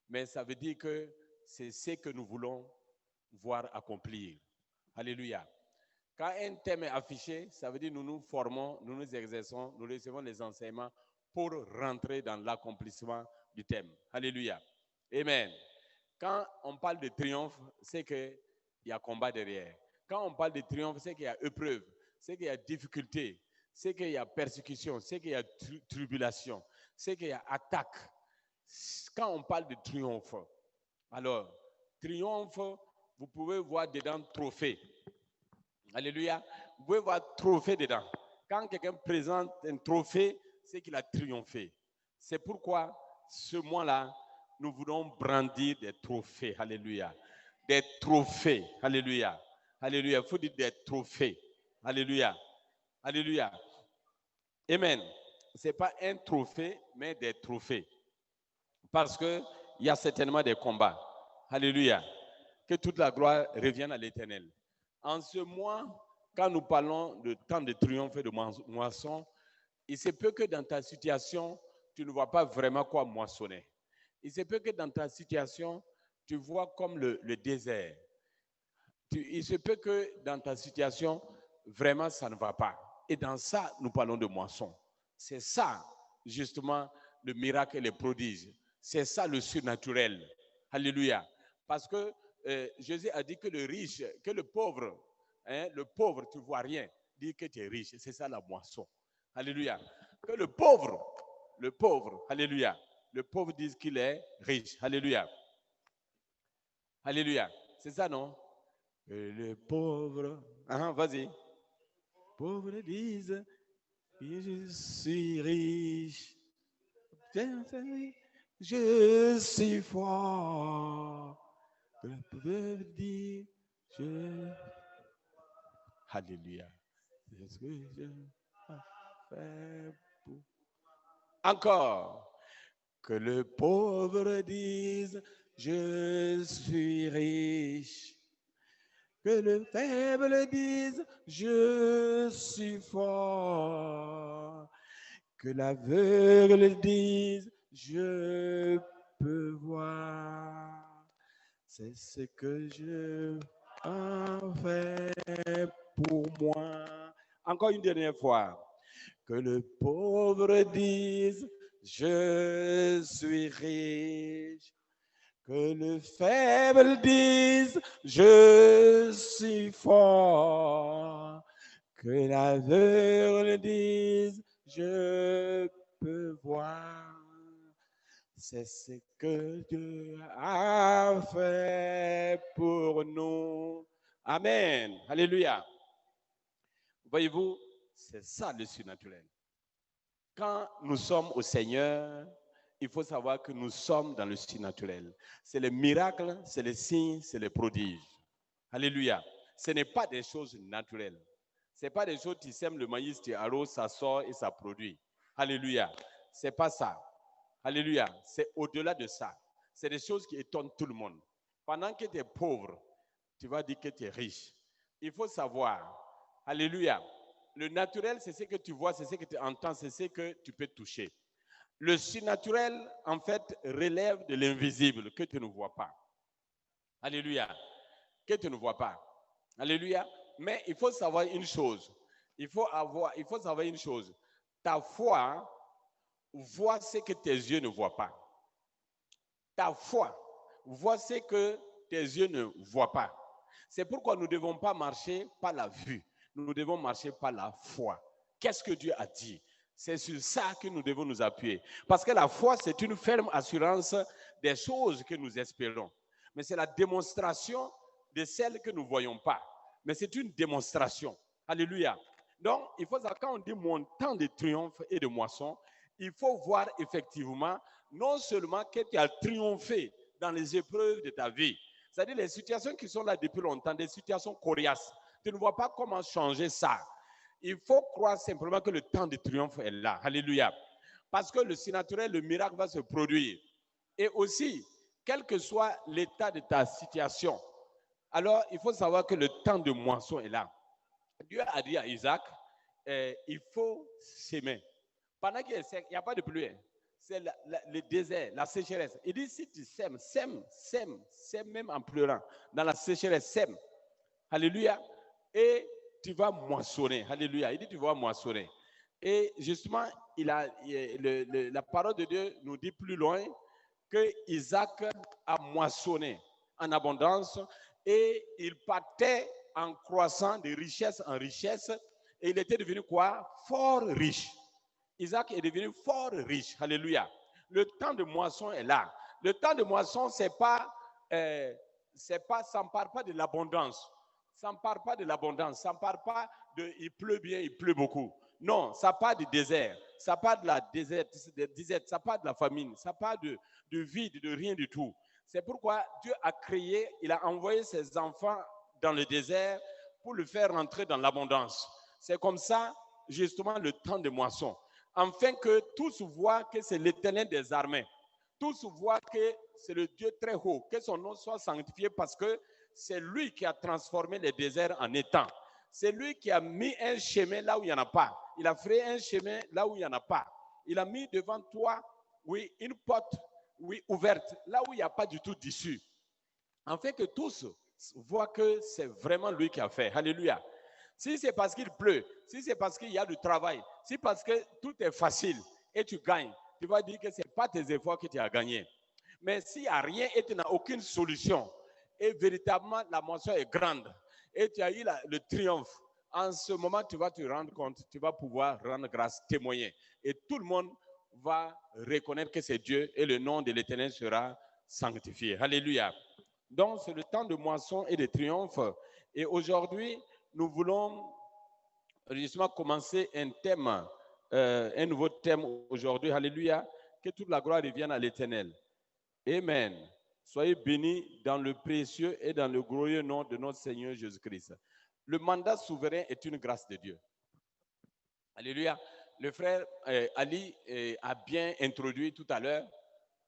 mais ça veut dire que c'est ce que nous voulons voir accomplir. Alléluia. Quand un thème est affiché, ça veut dire que nous nous formons, nous nous exerçons, nous recevons les enseignements pour rentrer dans l'accomplissement du thème. Alléluia. Amen. Quand on parle de triomphe, c'est qu'il y a combat derrière. Quand on parle de triomphe, c'est qu'il y a épreuve, c'est qu'il y a difficulté, c'est qu'il y a persécution, c'est qu'il y a tribulation, c'est qu'il y a attaque. Quand on parle de triomphe, alors, triomphe, vous pouvez voir dedans trophée. Alléluia. Vous pouvez voir trophée dedans. Quand quelqu'un présente un trophée, c'est qu'il a triomphé. C'est pourquoi, ce mois-là, nous voulons brandir des trophées. Alléluia. Des trophées. Alléluia. Alléluia. Il faut dire des trophées. Alléluia. Alléluia. Amen. Ce n'est pas un trophée, mais des trophées. Parce qu'il y a certainement des combats. Alléluia. Que toute la gloire revienne à l'Éternel. En ce mois, quand nous parlons de temps de triomphe et de moisson, il se peut que dans ta situation, tu ne vois pas vraiment quoi moissonner. Il se peut que dans ta situation, tu vois comme le désert. Il se peut que dans ta situation, vraiment, ça ne va pas. Et dans ça, nous parlons de moisson. C'est ça, justement, le miracle et les prodiges. C'est ça le surnaturel. Alléluia. Parce que Jésus a dit que le riche, que le pauvre, tu ne vois rien, dit que tu es riche. C'est ça la moisson. Alléluia. Que le pauvre, alléluia. Le pauvre dit qu'il est riche. Alléluia. Alléluia. C'est ça, non? Et le pauvre, vas-y. Pauvre disent, je suis riche. Je suis fort. Le pauvre dit, Alléluia. C'est ce que je fais pour... Encore. Que le pauvre dise, je suis riche. Que le faible dise, je suis fort. Que l'aveugle dise, je peux voir. C'est ce que je fais pour moi. Encore une dernière fois. Que le pauvre dise, je suis riche. Que le faible dise, je suis fort. Que l'aveugle dise, je peux voir. C'est ce que Dieu a fait pour nous. Amen. Alléluia. Voyez-vous, c'est ça le surnaturel. Quand nous sommes au Seigneur, il faut savoir que nous sommes dans le surnaturel. C'est les miracles, c'est les signes, c'est les prodiges. Alléluia. Ce n'est pas des choses naturelles. Ce n'est pas des choses, tu sèmes le maïs, tu arroses, ça sort et ça produit. Alléluia. Ce n'est pas ça. Alléluia. C'est au-delà de ça. C'est des choses qui étonnent tout le monde. Pendant que tu es pauvre, tu vas dire que tu es riche. Il faut savoir. Alléluia. Le naturel, c'est ce que tu vois, c'est ce que tu entends, c'est ce que tu peux toucher. Le surnaturel, en fait, relève de l'invisible que tu ne vois pas. Alléluia. Que tu ne vois pas. Alléluia. Mais il faut savoir une chose. Il faut savoir une chose. Ta foi voit ce que tes yeux ne voient pas. Ta foi voit ce que tes yeux ne voient pas. C'est pourquoi nous ne devons pas marcher par la vue. Nous devons marcher par la foi. Qu'est-ce que Dieu a dit? C'est sur ça que nous devons nous appuyer. Parce que la foi, c'est une ferme assurance des choses que nous espérons. Mais c'est la démonstration de celles que nous ne voyons pas. Mais c'est une démonstration. Alléluia. Donc, il faut savoir, quand on dit mon temps de triomphe et de moisson, il faut voir effectivement non seulement que tu as triomphé dans les épreuves de ta vie, c'est-à-dire les situations qui sont là depuis longtemps, des situations coriaces. Tu ne vois pas comment changer ça. Il faut croire simplement que le temps de triomphe est là. Alléluia. Parce que le surnaturel, le miracle va se produire. Et aussi, quel que soit l'état de ta situation, alors il faut savoir que le temps de moisson est là. Dieu a dit à Isaac, il faut s'aimer. Pendant qu'il est sec, il n'y a pas de pluie. c'est le désert, la sécheresse. Il dit, si tu sèmes, sème même en pleurant. Dans la sécheresse, sème. Alléluia. Et tu vas moissonner. Alléluia. Il dit, tu vas moissonner. Et justement, la parole de Dieu nous dit plus loin que Isaac a moissonné en abondance et il partait en croissant de richesse en richesse et il était devenu quoi? Fort riche. Isaac est devenu fort riche. Alléluia. Le temps de moisson est là. Le temps de moisson, ça ne parle pas de l'abondance. Ça ne parle pas de l'abondance. Ça ne parle pas de il pleut bien, il pleut beaucoup. Non, ça parle du désert. Ça parle de la désert, ça parle de la famine. Ça parle de vide, de rien du tout. C'est pourquoi Dieu a créé, il a envoyé ses enfants dans le désert pour le faire rentrer dans l'abondance. C'est comme ça, justement, le temps de moisson. Afin que tous voient que c'est l'Éternel des armées. Tous voient que c'est le Dieu très haut, que son nom soit sanctifié parce que c'est lui qui a transformé les déserts en étangs. C'est lui qui a mis un chemin là où il n'y en a pas. Il a fait un chemin là où il n'y en a pas. Il a mis devant toi, oui, une porte, oui, ouverte, là où il n'y a pas du tout d'issue. En fait que tous voient que c'est vraiment lui qui a fait. Alléluia. Si c'est parce qu'il pleut, si c'est parce qu'il y a du travail, si c'est parce que tout est facile et tu gagnes, tu vas dire que ce n'est pas tes efforts que tu as gagné. Mais s'il n'y a rien et tu n'as aucune solution, et véritablement la moisson est grande, et tu as eu le triomphe, en ce moment tu vas te rendre compte, tu vas pouvoir rendre grâce, témoigner. Et tout le monde va reconnaître que c'est Dieu et le nom de l'Éternel sera sanctifié. Alléluia. Donc c'est le temps de moisson et de triomphe. Et aujourd'hui, nous voulons justement commencer un thème, un nouveau thème aujourd'hui. Alléluia. Que toute la gloire revienne à l'Éternel. Amen. Soyez bénis dans le précieux et dans le glorieux nom de notre Seigneur Jésus-Christ. Le mandat souverain est une grâce de Dieu. Alléluia. Le frère Ali a bien introduit tout à l'heure.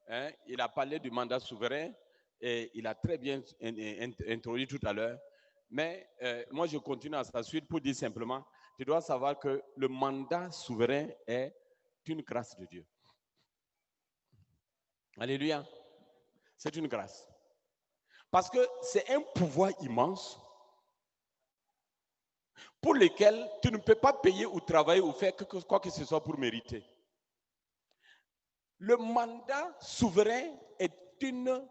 Hein, il a parlé du mandat souverain et il a très bien introduit tout à l'heure. Mais moi, je continue à sa suite pour dire simplement, tu dois savoir que le mandat souverain est une grâce de Dieu. Alléluia. C'est une grâce. Parce que c'est un pouvoir immense pour lequel tu ne peux pas payer ou travailler ou faire quoi que ce soit pour mériter. Le mandat souverain est une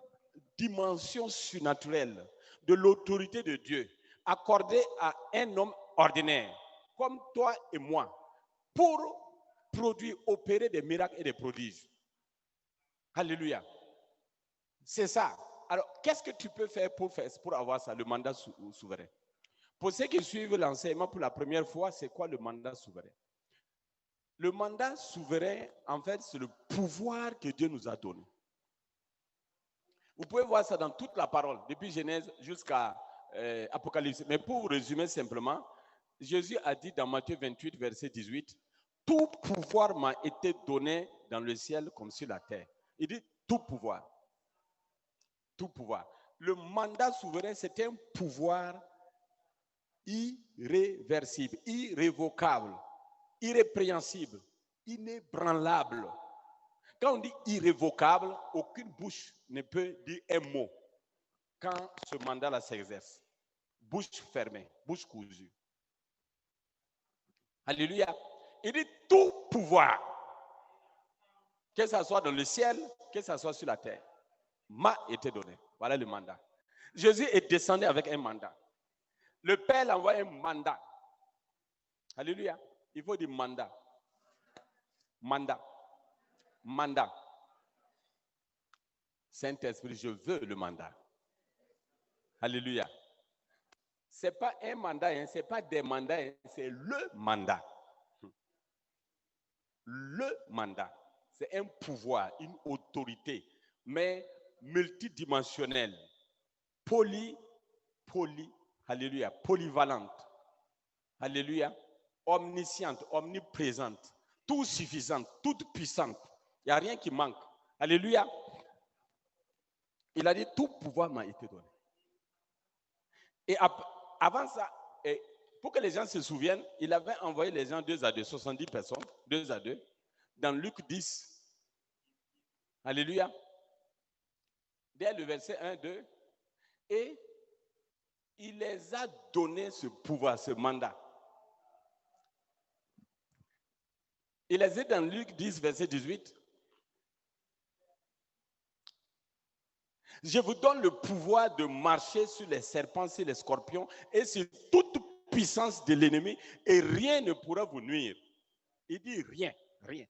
dimension surnaturelle de l'autorité de Dieu accordée à un homme ordinaire, comme toi et moi, pour produire, opérer des miracles et des prodiges. Alléluia. C'est ça. Alors, qu'est-ce que tu peux faire pour avoir ça, le mandat souverain? Pour ceux qui suivent l'enseignement pour la première fois, c'est quoi le mandat souverain? Le mandat souverain, en fait, c'est le pouvoir que Dieu nous a donné. Vous pouvez voir ça dans toute la parole, depuis Genèse jusqu'à Apocalypse. Mais pour vous résumer simplement, Jésus a dit dans Matthieu 28, verset 18, « Tout pouvoir m'a été donné dans le ciel comme sur la terre. » Il dit « tout pouvoir ». Tout pouvoir. Le mandat souverain, c'est un pouvoir irréversible, irrévocable, irrépréhensible, inébranlable. Quand on dit irrévocable, aucune bouche ne peut dire un mot quand ce mandat-là s'exerce. Bouche fermée, bouche cousue. Alléluia. Il dit tout pouvoir, que ce soit dans le ciel, que ce soit sur la terre, m'a été donné. Voilà le mandat. Jésus est descendu avec un mandat. Le Père l'envoie un mandat. Alléluia. Il faut dire mandat. Mandat. Mandat. Saint-Esprit, je veux le mandat. Alléluia. Ce n'est pas un mandat, hein, ce n'est pas des mandats, hein, c'est le mandat. Le mandat. C'est un pouvoir, une autorité, mais multidimensionnelle. Alléluia, polyvalente. Alléluia. Omnisciente, omniprésente, tout suffisante, toute puissante. Il n'y a rien qui manque. Alléluia. Il a dit tout pouvoir m'a été donné. Et avant ça, pour que les gens se souviennent, il avait envoyé les gens 2 à 2, 70 personnes, 2 à 2, dans Luc 10, Alléluia. Dès le verset 1, 2. Et il les a donné ce pouvoir, ce mandat. Il les dit dans Luc 10, verset 18. Je vous donne le pouvoir de marcher sur les serpents, sur les scorpions et sur toute puissance de l'ennemi et rien ne pourra vous nuire. Il dit rien, rien.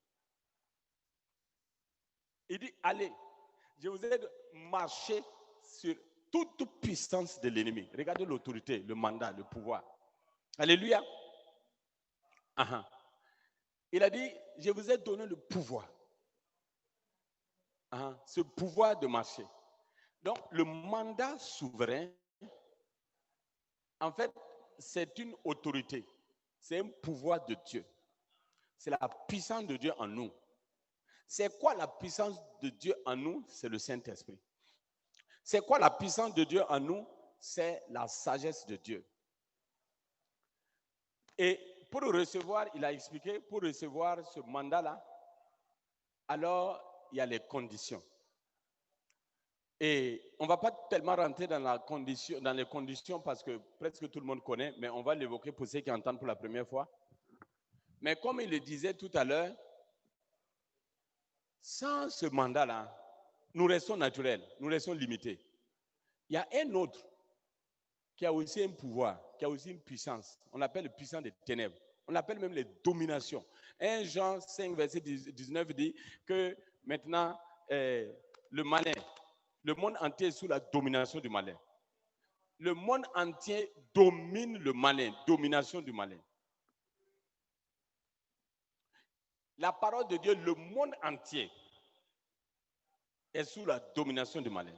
Il dit allez, je vous ai marché sur toute puissance de l'ennemi. Regardez l'autorité, le mandat, le pouvoir. Alléluia. Uh-huh. Il a dit, je vous ai donné le pouvoir. Uh-huh. Ce pouvoir de marcher. Donc, le mandat souverain, en fait, c'est une autorité. C'est un pouvoir de Dieu. C'est la puissance de Dieu en nous. C'est quoi la puissance de Dieu en nous? C'est le Saint-Esprit. C'est quoi la puissance de Dieu en nous? C'est la sagesse de Dieu. Et pour recevoir, il a expliqué, pour recevoir ce mandat-là, alors il y a les conditions. Et on ne va pas tellement rentrer dans les conditions parce que presque tout le monde connaît, mais on va l'évoquer pour ceux qui entendent pour la première fois. Mais comme il le disait tout à l'heure, sans ce mandat-là, nous restons naturels, nous restons limités. Il y a un autre qui a aussi un pouvoir, qui a aussi une puissance. On l'appelle le puissant des ténèbres. On l'appelle même les dominations. 1 Jean 5, verset 19 dit que maintenant, le malin, le monde entier est sous la domination du malin. Le monde entier domine le malin, domination du malin. La parole de Dieu, le monde entier est sous la domination du malin.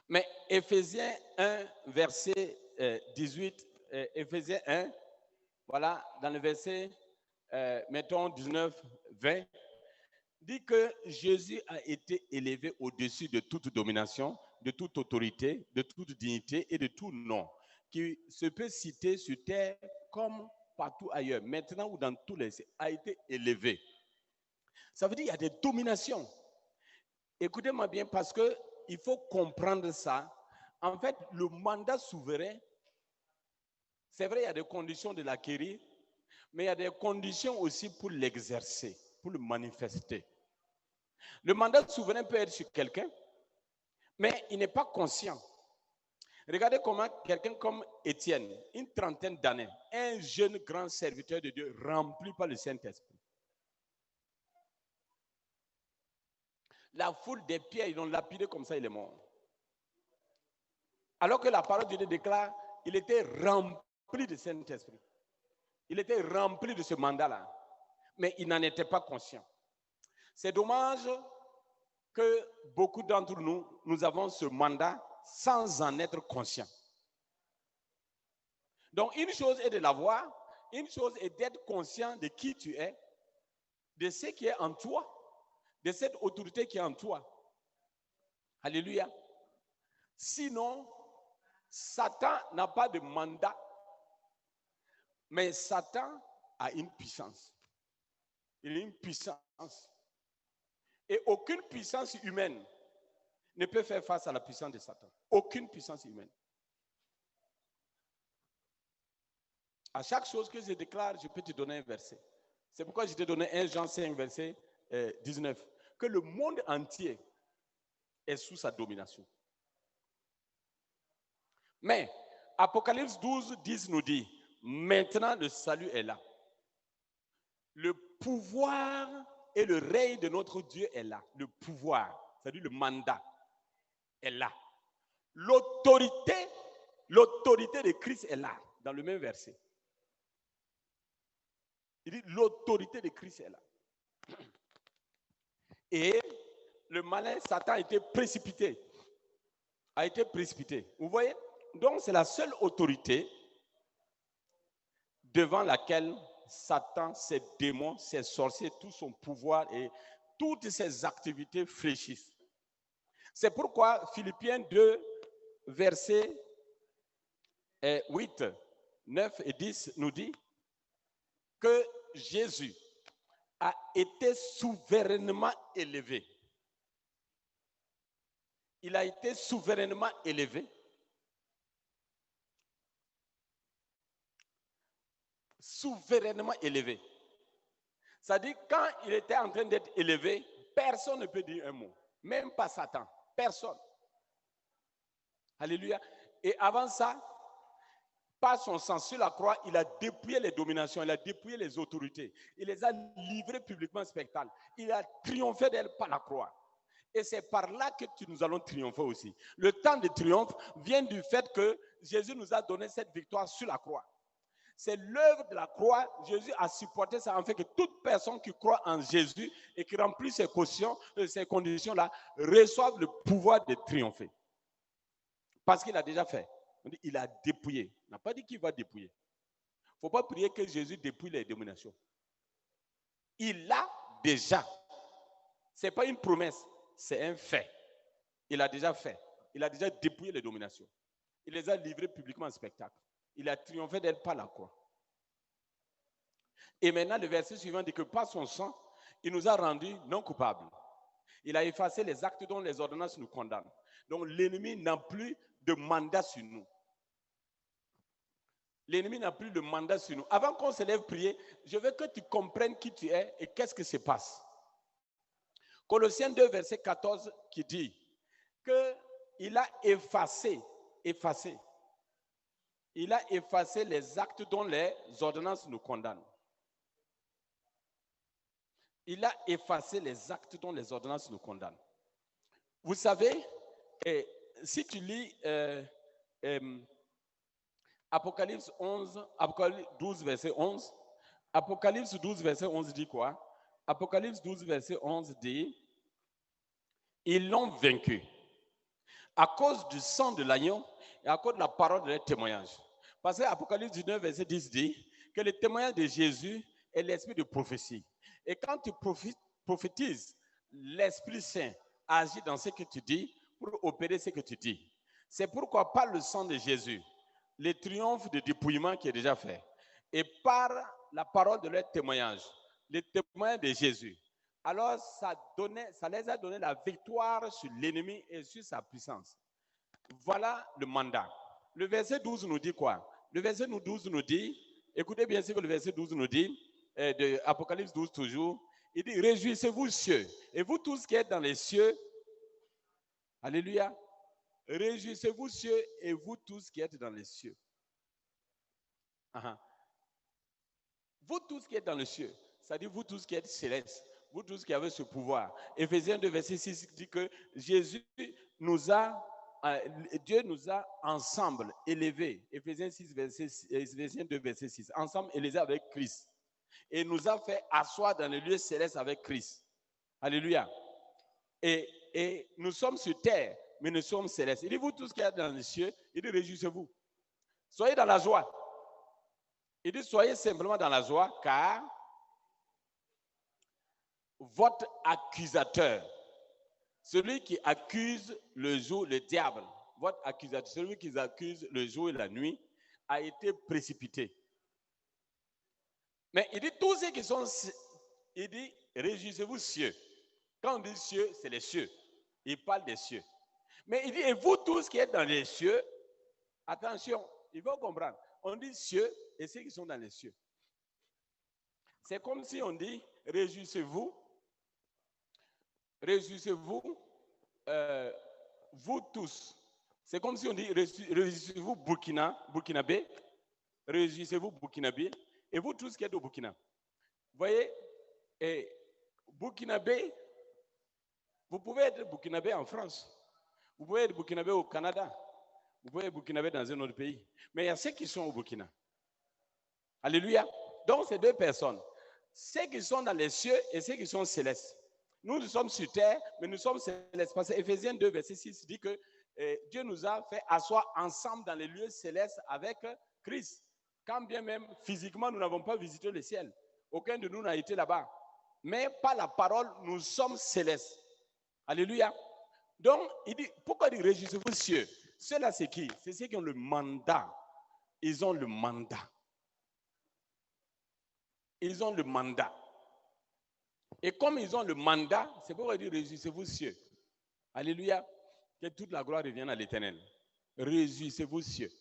Mais Éphésiens 1, verset 18, Éphésiens 1, voilà, dans le verset, mettons 19, 20, dit que Jésus a été élevé au-dessus de toute domination, de toute autorité, de toute dignité et de tout nom, qui se peut citer sur terre comme partout ailleurs, maintenant ou dans tous les... a été élevé. Ça veut dire qu'il y a des dominations. Écoutez-moi bien parce qu'il faut comprendre ça. En fait, le mandat souverain, c'est vrai, il y a des conditions de l'acquérir, mais il y a des conditions aussi pour l'exercer, pour le manifester. Le mandat souverain peut être sur quelqu'un, mais il n'est pas conscient. Regardez comment quelqu'un comme Étienne, une trentaine d'années, un jeune grand serviteur de Dieu rempli par le Saint-Esprit. La foule des pierres, ils l'ont lapidé comme ça, il est mort. Alors que la parole de Dieu déclare, il était rempli de Saint-Esprit. Il était rempli de ce mandat-là, mais il n'en était pas conscient. C'est dommage que beaucoup d'entre nous, nous avons ce mandat sans en être conscients. Donc, une chose est de l'avoir, une chose est d'être conscient de qui tu es, de ce qui est en toi, de cette autorité qui est en toi. Alléluia. Sinon, Satan n'a pas de mandat, mais Satan a une puissance. Il a une puissance. Et aucune puissance humaine ne peut faire face à la puissance de Satan. Aucune puissance humaine. À chaque chose que je déclare, je peux te donner un verset. C'est pourquoi je t'ai donné 1 Jean 5, verset 19. Que le monde entier est sous sa domination. Mais Apocalypse 12, 10 nous dit, maintenant le salut est là. Le pouvoir et le règne de notre Dieu est là. Le pouvoir, c'est-à-dire le mandat, est là. L'autorité de Christ est là, dans le même verset. Il dit, l'autorité de Christ est là. Et le malin, Satan, a été précipité. Vous voyez? Donc, c'est la seule autorité devant laquelle Satan, ses démons, ses sorciers, tout son pouvoir et toutes ses activités fléchissent. C'est pourquoi Philippiens 2, versets 8, 9 et 10 nous dit que Jésus a été souverainement élevé. Il a été souverainement élevé. Souverainement élevé. C'est-à-dire, quand il était en train d'être élevé, personne ne peut dire un mot. Même pas Satan. Personne. Alléluia. Et avant ça, par son sang sur la croix, il a dépouillé les dominations, il a dépouillé les autorités. Il les a livrées publiquement au spectacle. Il a triomphé d'elles par la croix. Et c'est par là que nous allons triompher aussi. Le temps de triomphe vient du fait que Jésus nous a donné cette victoire sur la croix. C'est l'œuvre de la croix. Jésus a supporté ça en fait que toute personne qui croit en Jésus et qui remplit ces conditions-là reçoive le pouvoir de triompher. Parce qu'il a déjà fait. On dit, il a dépouillé. On n'a pas dit qu'il va dépouiller. Il ne faut pas prier que Jésus dépouille les dominations. Il l'a déjà. Ce n'est pas une promesse, c'est un fait. Il a déjà fait. Il a déjà dépouillé les dominations. Il les a livrées publiquement en spectacle. Il a triomphé d'elle par la croix. Et maintenant, le verset suivant dit que par son sang, il nous a rendus non coupables. Il a effacé les actes dont les ordonnances nous condamnent. Donc l'ennemi n'a plus de mandat sur nous. L'ennemi n'a plus de mandat sur nous. Avant qu'on se lève prier, je veux que tu comprennes qui tu es et qu'est-ce qui se passe. Colossiens 2, verset 14, qui dit qu'il a effacé. Il a effacé les actes dont les ordonnances nous condamnent. Il a effacé les actes dont les ordonnances nous condamnent. Vous savez, si tu lis Apocalypse 12, verset 11, Apocalypse 12, verset 11 dit quoi? Apocalypse 12, verset 11 dit, ils l'ont vaincu à cause du sang de l'agneau et à cause de la parole de leur témoignage. Parce que Apocalypse 19, verset 10 dit que le témoignage de Jésus est l'esprit de prophétie. Et quand tu prophétises, l'Esprit Saint agit dans ce que tu dis pour opérer ce que tu dis. C'est pourquoi par le sang de Jésus, le triomphe de dépouillement qui est déjà fait, et par la parole de leur témoignage, le témoignage de Jésus, alors ça les a donné la victoire sur l'ennemi et sur sa puissance. Voilà le mandat. Le verset 12 nous dit quoi? Le verset 12 nous dit, écoutez bien ce que le verset 12 nous dit, de Apocalypse 12 toujours, il dit, réjouissez-vous cieux, et vous tous qui êtes dans les cieux, alléluia, réjouissez-vous cieux, et vous tous qui êtes dans les cieux. Vous tous qui êtes dans les cieux, c'est-à-dire vous tous qui êtes célestes, vous tous qui avez ce pouvoir. Éphésiens 2, verset 6 dit que Dieu nous a ensemble élevés. Éphésiens 2, verset 6. Ensemble élevés avec Christ. Et nous a fait asseoir dans les lieux célestes avec Christ. Alléluia. Et nous sommes sur terre, mais nous sommes célestes. Il dit, vous tous qui êtes dans les cieux, il dit, réjouissez-vous. Soyez dans la joie. Il dit, soyez simplement dans la joie, car votre accusateur, celui qui accuse le jour, le diable, votre accusateur, celui qui accuse le jour et la nuit, a été précipité. Mais il dit, tous ceux qui sont, il dit, réjouissez-vous cieux. Quand on dit cieux, c'est les cieux. Il parle des cieux. Mais il dit, et vous tous qui êtes dans les cieux, attention, il faut comprendre. On dit cieux et ceux qui sont dans les cieux. C'est comme si on dit, réjouissez-vous, vous tous. C'est comme si on dit, réjouissez-vous Burkinabé, réjouissez-vous Burkinabé, et vous tous qui êtes au Burkina. Vous voyez, Burkinabé, vous pouvez être Burkinabé en France, vous pouvez être Burkinabé au Canada, vous pouvez être Burkinabé dans un autre pays, mais il y a ceux qui sont au Burkina. Alléluia. Donc, c'est deux personnes. Ceux qui sont dans les cieux et ceux qui sont célestes. Nous sommes sur terre, mais nous sommes célestes. Parce que Éphésiens 2, verset 6 dit que Dieu nous a fait asseoir ensemble dans les lieux célestes avec Christ. Quand bien même, physiquement, nous n'avons pas visité le ciel. Aucun de nous n'a été là-bas. Mais par la parole, nous sommes célestes. Alléluia. Donc, il dit, pourquoi dire réjouissez-vous cieux? Ceux-là, c'est qui? C'est ceux qui ont le mandat. Ils ont le mandat. Ils ont le mandat. Et comme ils ont le mandat, c'est pourquoi il dit réjouissez-vous cieux. Alléluia. Que toute la gloire revienne à l'Éternel. Réjouissez-vous cieux.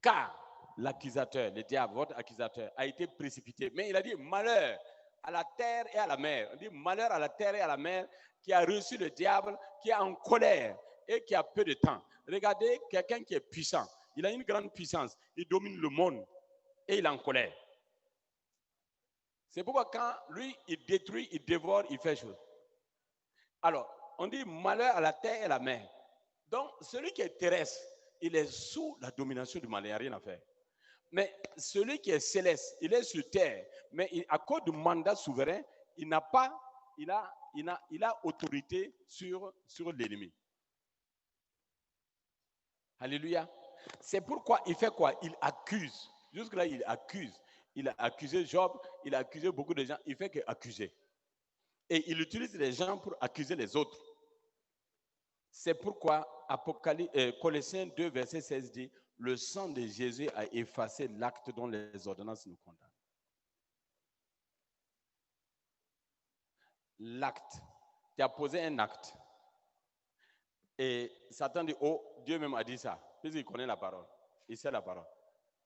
Car l'accusateur, le diable, votre accusateur, a été précipité. Mais il a dit malheur à la terre et à la mer. On dit malheur à la terre et à la mer qui a reçu le diable, qui est en colère et qui a peu de temps. Regardez quelqu'un qui est puissant. Il a une grande puissance. Il domine le monde et il est en colère. C'est pourquoi quand lui, il détruit, il dévore, il fait chose. Alors, on dit malheur à la terre et à la mer. Donc, celui qui est terrestre, il est sous la domination du mal, il n'y a rien à faire. Mais celui qui est céleste, il est sur terre, mais à cause du mandat souverain, il a autorité sur l'ennemi. Alléluia. C'est pourquoi il fait quoi? Il accuse. Jusque-là, il accuse. Il a accusé Job, il a accusé beaucoup de gens. Il fait qu'accuser. Et il utilise les gens pour accuser les autres. C'est pourquoi Colossiens 2, verset 16 dit, le sang de Jésus a effacé l'acte dont les ordonnances nous condamnent. L'acte. Tu as posé un acte. Et Satan dit, oh, Dieu même a dit ça, puisqu'il connaît la parole. Il sait la parole.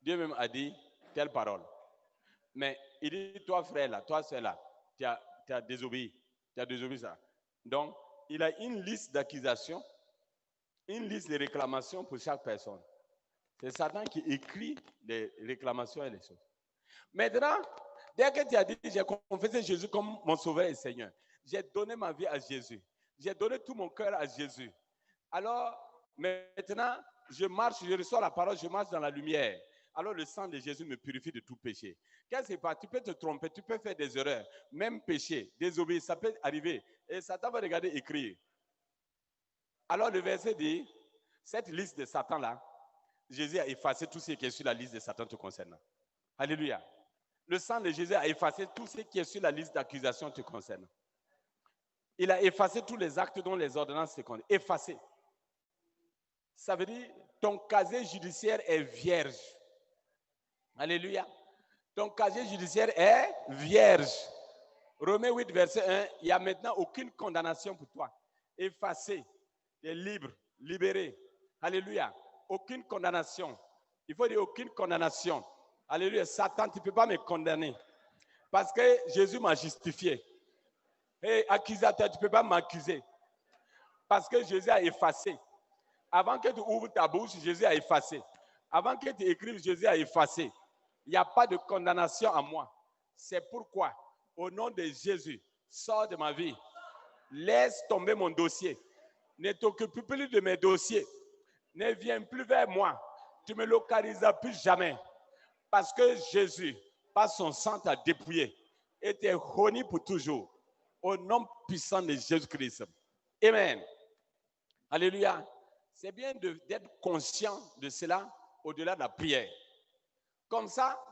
Dieu même a dit telle parole. Mais il dit, toi frère là, toi c'est là, tu as désobéi. Tu as désobéi ça. Donc, il a une liste d'accusations, une liste de réclamations pour chaque personne. C'est Satan qui écrit les réclamations et les choses. Maintenant, dès que tu as dit, j'ai confessé Jésus comme mon sauveur et Seigneur, j'ai donné ma vie à Jésus, j'ai donné tout mon cœur à Jésus. Alors, maintenant, je marche, je reçois la parole, je marche dans la lumière. Alors, le sang de Jésus me purifie de tout péché. Qu'est-ce qui se passe? Tu peux te tromper, tu peux faire des erreurs, même pécher, désobéir, ça peut arriver. Et Satan va regarder écrire. Alors, le verset dit, cette liste de Satan-là, Jésus a effacé tout ce qui est sur la liste de Satan te concernant. Alléluia. Le sang de Jésus a effacé tout ce qui est sur la liste d'accusation te concernant. Il a effacé tous les actes dont les ordonnances te concernent. Effacé. Ça veut dire ton casier judiciaire est vierge. Alléluia. Ton casier judiciaire est vierge. Romains 8, verset 1, il n'y a maintenant aucune condamnation pour toi. Effacé. Tu es libre, libéré. Alléluia. Aucune condamnation. Il faut dire aucune condamnation. Alléluia. Satan, tu ne peux pas me condamner. Parce que Jésus m'a justifié. Et accusateur, tu ne peux pas m'accuser. Parce que Jésus a effacé. Avant que tu ouvres ta bouche, Jésus a effacé. Avant que tu écrives, Jésus a effacé. Il n'y a pas de condamnation à moi. C'est pourquoi, au nom de Jésus, sors de ma vie. Laisse tomber mon dossier. Ne t'occupe plus de mes dossiers. Ne viens plus vers moi. Tu ne me localiseras plus jamais. Parce que Jésus, par son sang, t'a dépouillé. Et t'es honni pour toujours. Au nom puissant de Jésus-Christ. Amen. Alléluia. C'est bien d'être conscient de cela au-delà de la prière. Comme ça,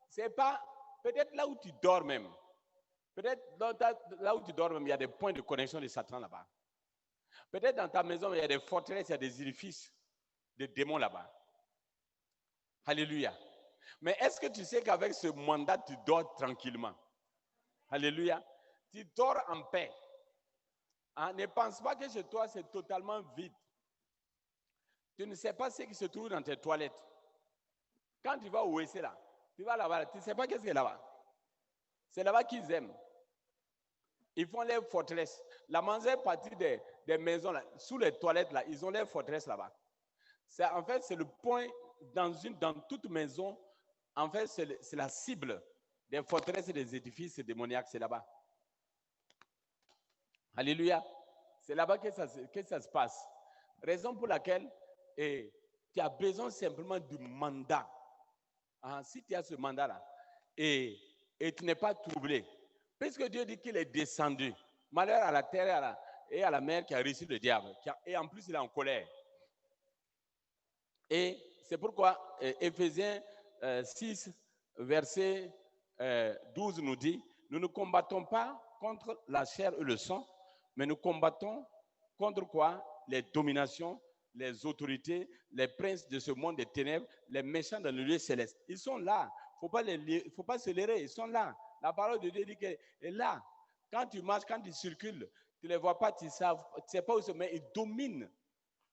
c'est pas peut-être là où tu dors même. Peut-être là où tu dors même, il y a des points de connexion de Satan là-bas. Peut-être dans ta maison, il y a des forteresses, il y a des édifices de démons là-bas. Alléluia. Mais est-ce que tu sais qu'avec ce mandat, tu dors tranquillement? Alléluia. Tu dors en paix. Hein? Ne pense pas que chez toi, c'est totalement vide. Tu ne sais pas ce qui se trouve dans tes toilettes. Quand tu vas au WC là, tu vas là-bas, tu ne sais pas qu'est-ce qu'il y a là-bas. C'est là-bas qu'ils aiment. Ils font les forteresses. La majeure partie des maisons, là, sous les toilettes, là, ils ont les forteresses là-bas. En fait, c'est le point dans toute maison. En fait, c'est la cible des forteresses et des édifices démoniaques. C'est là-bas. Alléluia. C'est là-bas que ça se passe. Raison pour laquelle tu as besoin simplement du mandat. Si tu as ce mandat-là et tu n'es pas troublé, puisque Dieu dit qu'il est descendu, malheur à la terre et à la mer qui a reçu le diable, et en plus il est en colère. Et c'est pourquoi Éphésiens 6, verset 12 nous dit, nous ne combattons pas contre la chair et le sang, mais nous combattons contre quoi? Les dominations, les autorités, les princes de ce monde des ténèbres, les méchants dans le lieu céleste. Ils sont là. Il ne faut pas se leurrer, ils sont là. La parole de Dieu dit qu'elle est là. Quand tu marches, quand tu circules, tu ne les vois pas, tu ne sais pas où ils sont, mais ils dominent.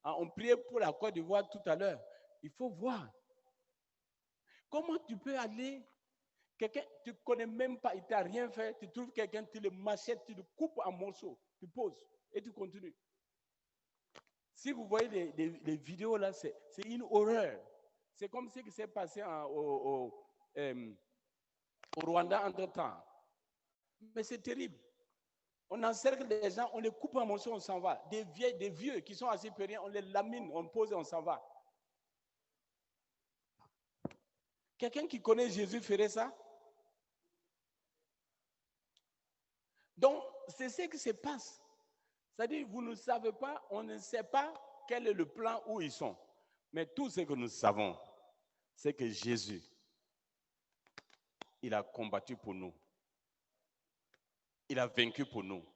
On priait pour la Côte d'Ivoire tout à l'heure. Il faut voir. Comment tu peux aller, quelqu'un, tu ne connais même pas, il ne t'a rien fait, tu trouves quelqu'un, tu le machettes, tu le coupes en morceaux, tu poses et tu continues. Si vous voyez les vidéos là, c'est une horreur. C'est comme ce qui s'est passé au Rwanda entre-temps. Mais c'est terrible. On encercle les gens, on les coupe en morceaux, on s'en va. Des vieux qui sont assez peu rien, on les lamine, on pose et on s'en va. Quelqu'un qui connaît Jésus ferait ça? Donc, c'est ce qui se passe. C'est-à-dire, vous ne savez pas, on ne sait pas quel est le plan où ils sont. Mais tout ce que nous savons, c'est que Jésus, il a combattu pour nous. Il a vaincu pour nous.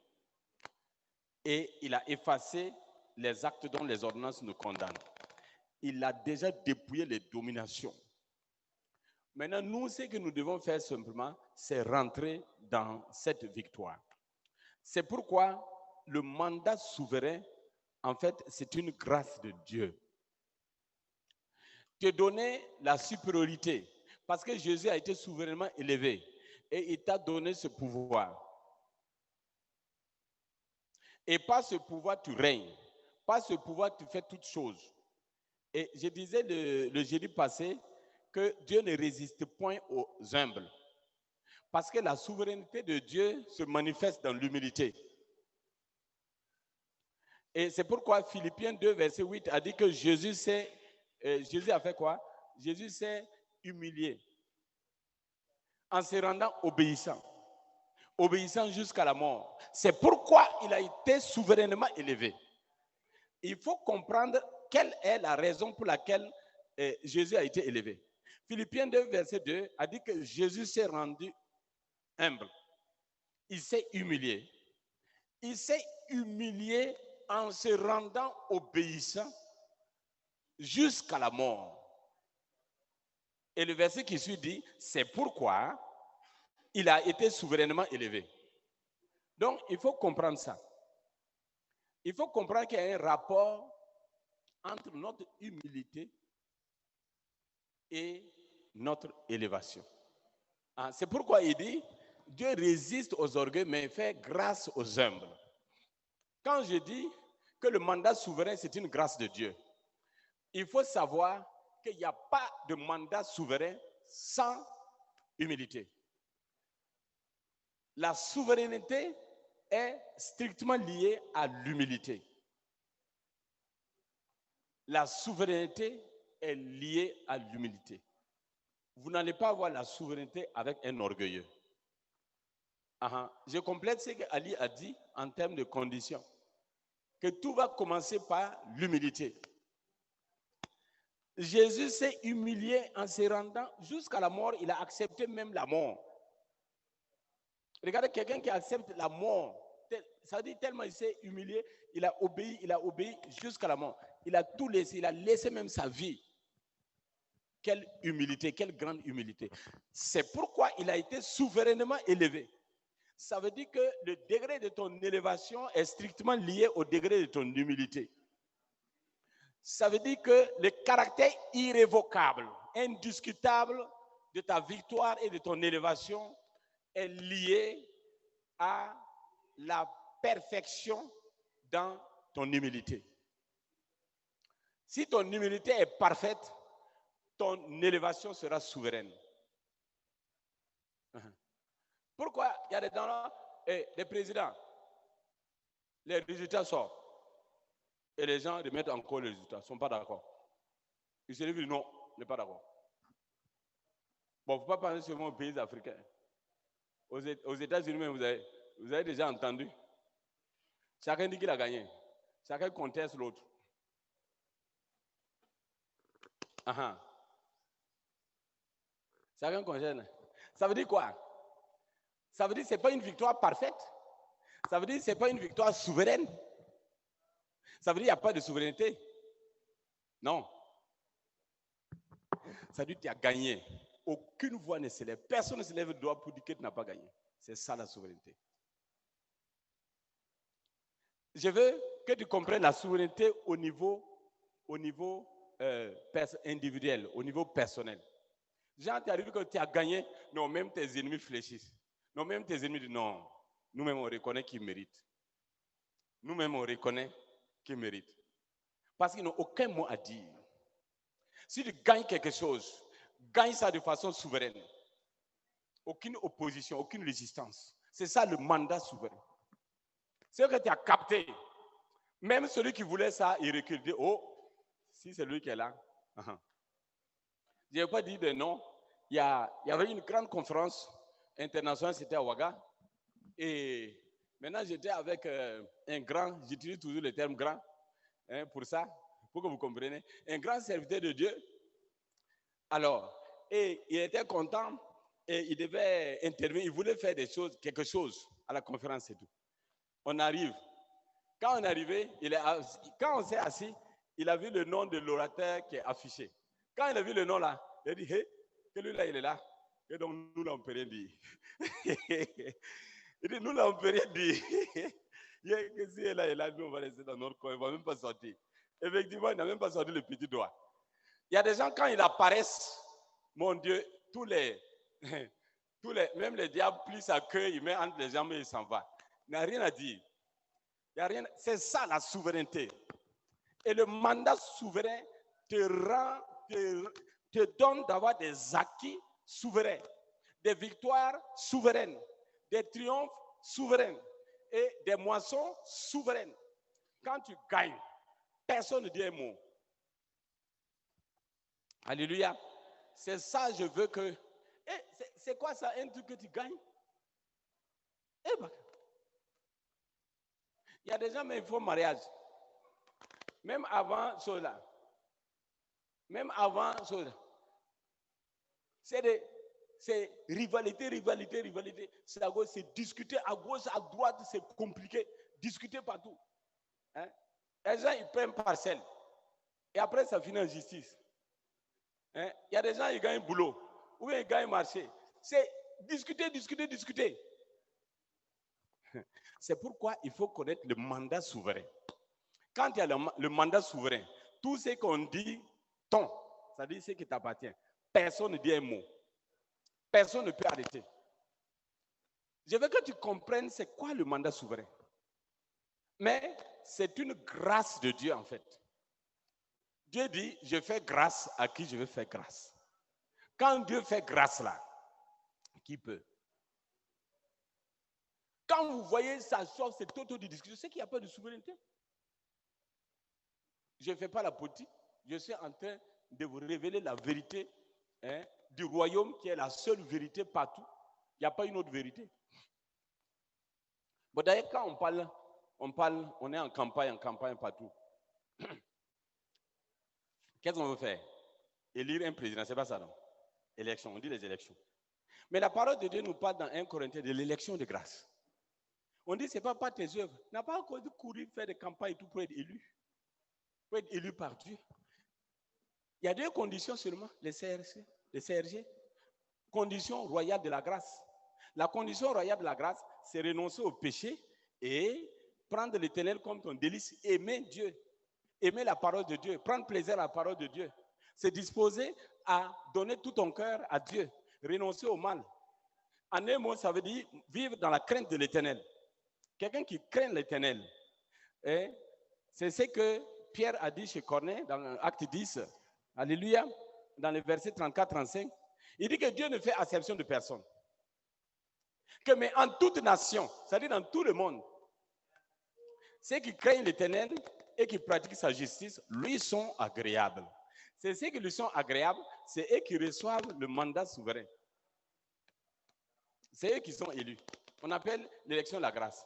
Et il a effacé les actes dont les ordonnances nous condamnent. Il a déjà dépouillé les dominations. Maintenant, nous, ce que nous devons faire simplement, c'est rentrer dans cette victoire. C'est pourquoi le mandat souverain, en fait, c'est une grâce de Dieu. Te donner la supériorité, parce que Jésus a été souverainement élevé et il t'a donné ce pouvoir. Et par ce pouvoir, tu règnes. Par ce pouvoir, tu fais toutes choses. Et je disais le jeudi passé que Dieu ne résiste point aux humbles. Parce que la souveraineté de Dieu se manifeste dans l'humilité. Et c'est pourquoi Philippiens 2, verset 8 a dit que Jésus a fait quoi? Jésus s'est humilié en se rendant obéissant. Obéissant jusqu'à la mort. C'est pourquoi il a été souverainement élevé. Il faut comprendre quelle est la raison pour laquelle Jésus a été élevé. Philippiens 2, verset 2 a dit que Jésus s'est rendu humble. Il s'est humilié. Il s'est humilié en se rendant obéissant jusqu'à la mort. Et le verset qui suit dit, c'est pourquoi il a été souverainement élevé. Donc, il faut comprendre ça. Il faut comprendre qu'il y a un rapport entre notre humilité et notre élévation. C'est pourquoi il dit, Dieu résiste aux orgueils, mais fait grâce aux humbles. Quand je dis que le mandat souverain, c'est une grâce de Dieu, il faut savoir qu'il n'y a pas de mandat souverain sans humilité. La souveraineté est strictement liée à l'humilité. La souveraineté est liée à l'humilité. Vous n'allez pas avoir la souveraineté avec un orgueilleux. Je complète ce qu'Ali a dit en termes de conditions. Que tout va commencer par l'humilité. Jésus s'est humilié en se rendant jusqu'à la mort. Il a accepté même la mort. Regardez quelqu'un qui accepte la mort. Ça dit tellement il s'est humilié, il a obéi jusqu'à la mort. Il a tout laissé, il a laissé même sa vie. Quelle humilité, quelle grande humilité. C'est pourquoi il a été souverainement élevé. Ça veut dire que le degré de ton élévation est strictement lié au degré de ton humilité. Ça veut dire que le caractère irrévocable, indiscutable de ta victoire et de ton élévation est lié à la perfection dans ton humilité. Si ton humilité est parfaite, ton élévation sera souveraine. Pourquoi il y a des gens là, des présidents, les résultats sortent. Et les gens remettent encore les résultats, ils ne sont pas d'accord. Ils se disent non, on n'est pas d'accord. Bon, il ne faut pas parler seulement aux pays africains. Aux États-Unis, même, vous avez déjà entendu. Chacun dit qu'il a gagné. Chacun conteste l'autre. Chacun conteste. Ça veut dire quoi? Ça veut dire que ce n'est pas une victoire parfaite. Ça veut dire que ce n'est pas une victoire souveraine. Ça veut dire qu'il n'y a pas de souveraineté. Non. Ça veut dire que tu as gagné. Aucune voix ne s'élève. Personne ne se lève le doigt pour dire que tu n'as pas gagné. C'est ça la souveraineté. Je veux que tu comprennes la souveraineté au niveau individuel, au niveau personnel. Jean, tu arrives que tu as gagné, non, même tes ennemis fléchissent. Non, même tes ennemis disent non, nous-mêmes on reconnaît qu'ils méritent. Nous-mêmes on reconnaît qu'ils méritent. Parce qu'ils n'ont aucun mot à dire. Si tu gagnes quelque chose, gagne ça de façon souveraine. Aucune opposition, aucune résistance. C'est ça le mandat souverain. C'est ce que tu as capté. Même celui qui voulait ça, il recule. Il dit, oh, si c'est lui qui est là. Je n'ai pas dit de non. Il y avait une grande conférence internationale, c'était à Ouaga. Et maintenant, j'étais avec un grand, j'utilise toujours le terme grand, pour ça, pour que vous compreniez, un grand serviteur de Dieu. Alors, et il était content et il devait intervenir, il voulait faire quelque chose à la conférence et tout. On arrive. Quand on est arrivé, quand on s'est assis, il a vu le nom de l'orateur qui est affiché. Quand il a vu le nom là, il a dit, hé, que lui là, il est là. Et donc, nous là, on ne peut rien dire. Il dit, nous là, on ne peut rien dire. Il y a que si elle est là, nous, on va rester dans notre coin, il ne va même pas sortir. Effectivement, il n'a même pas sorti le petit doigt. Il y a des gens, quand ils apparaissent, mon Dieu, même les diables plient sa queue, il met entre les jambes et il s'en va. Il n'a rien à dire. Il y a rien. C'est ça la souveraineté. Et le mandat souverain te donne d'avoir des acquis souverains, des victoires souveraines, des triomphes souverains et des moissons souveraines. Quand tu gagnes, personne ne dit un mot. Alléluia. C'est ça, je veux que... c'est quoi ça, un truc que tu gagnes? Il y a des gens, mais il faut mariage. Même avant cela. C'est rivalité. C'est discuter à gauche, à droite, c'est compliqué. Discuter partout. Hein? Les gens, ils prennent parcelle. Et après, ça finit en justice. Hein? Il y a des gens, ils gagnent boulot. Ou ils gagnent marché. C'est discuter. C'est pourquoi il faut connaître le mandat souverain. Quand il y a le mandat souverain, tout ce qu'on dit, ça dit ce qui t'appartient. Personne ne dit un mot. Personne ne peut arrêter. Je veux que tu comprennes c'est quoi le mandat souverain. Mais c'est une grâce de Dieu en fait. Dieu dit, je fais grâce à qui je veux faire grâce. Quand Dieu fait grâce là, qui peut? Quand vous voyez ça sort, cette auto-discussion, c'est qu'il n'y a pas de souveraineté. Je ne fais pas la politique, je suis en train de vous révéler la vérité du royaume qui est la seule vérité partout. Il n'y a pas une autre vérité. Bon, d'ailleurs, quand on est en campagne partout. Qu'est-ce qu'on veut faire? Élire un président, c'est pas ça, non? Élection, on dit les élections. Mais la parole de Dieu nous parle dans 1 Corinthiens de l'élection de grâce. On dit, c'est pas par tes œuvres. On n'a pas encore de courir, faire des campagnes et tout pour être élu. Pour être élu par Dieu. Il y a deux conditions seulement, les CRG. Condition royale de la grâce. La condition royale de la grâce, c'est renoncer au péché et prendre l'Éternel comme ton délice, aimer Dieu, aimer la parole de Dieu, prendre plaisir à la parole de Dieu. C'est disposer à donner tout ton cœur à Dieu, renoncer au mal. En un mot, ça veut dire vivre dans la crainte de l'Éternel. Quelqu'un qui craint l'Éternel, c'est ce que Pierre a dit chez Corneille dans Acte 10, alléluia, dans les versets 34-35. Il dit que Dieu ne fait acception de personne. Mais en toute nation, c'est-à-dire dans tout le monde, ceux qui craignent l'Éternel et qui pratiquent sa justice, lui sont agréables. C'est ceux qui lui sont agréables, c'est eux qui reçoivent le mandat souverain. C'est eux qui sont élus. On appelle l'élection de la grâce.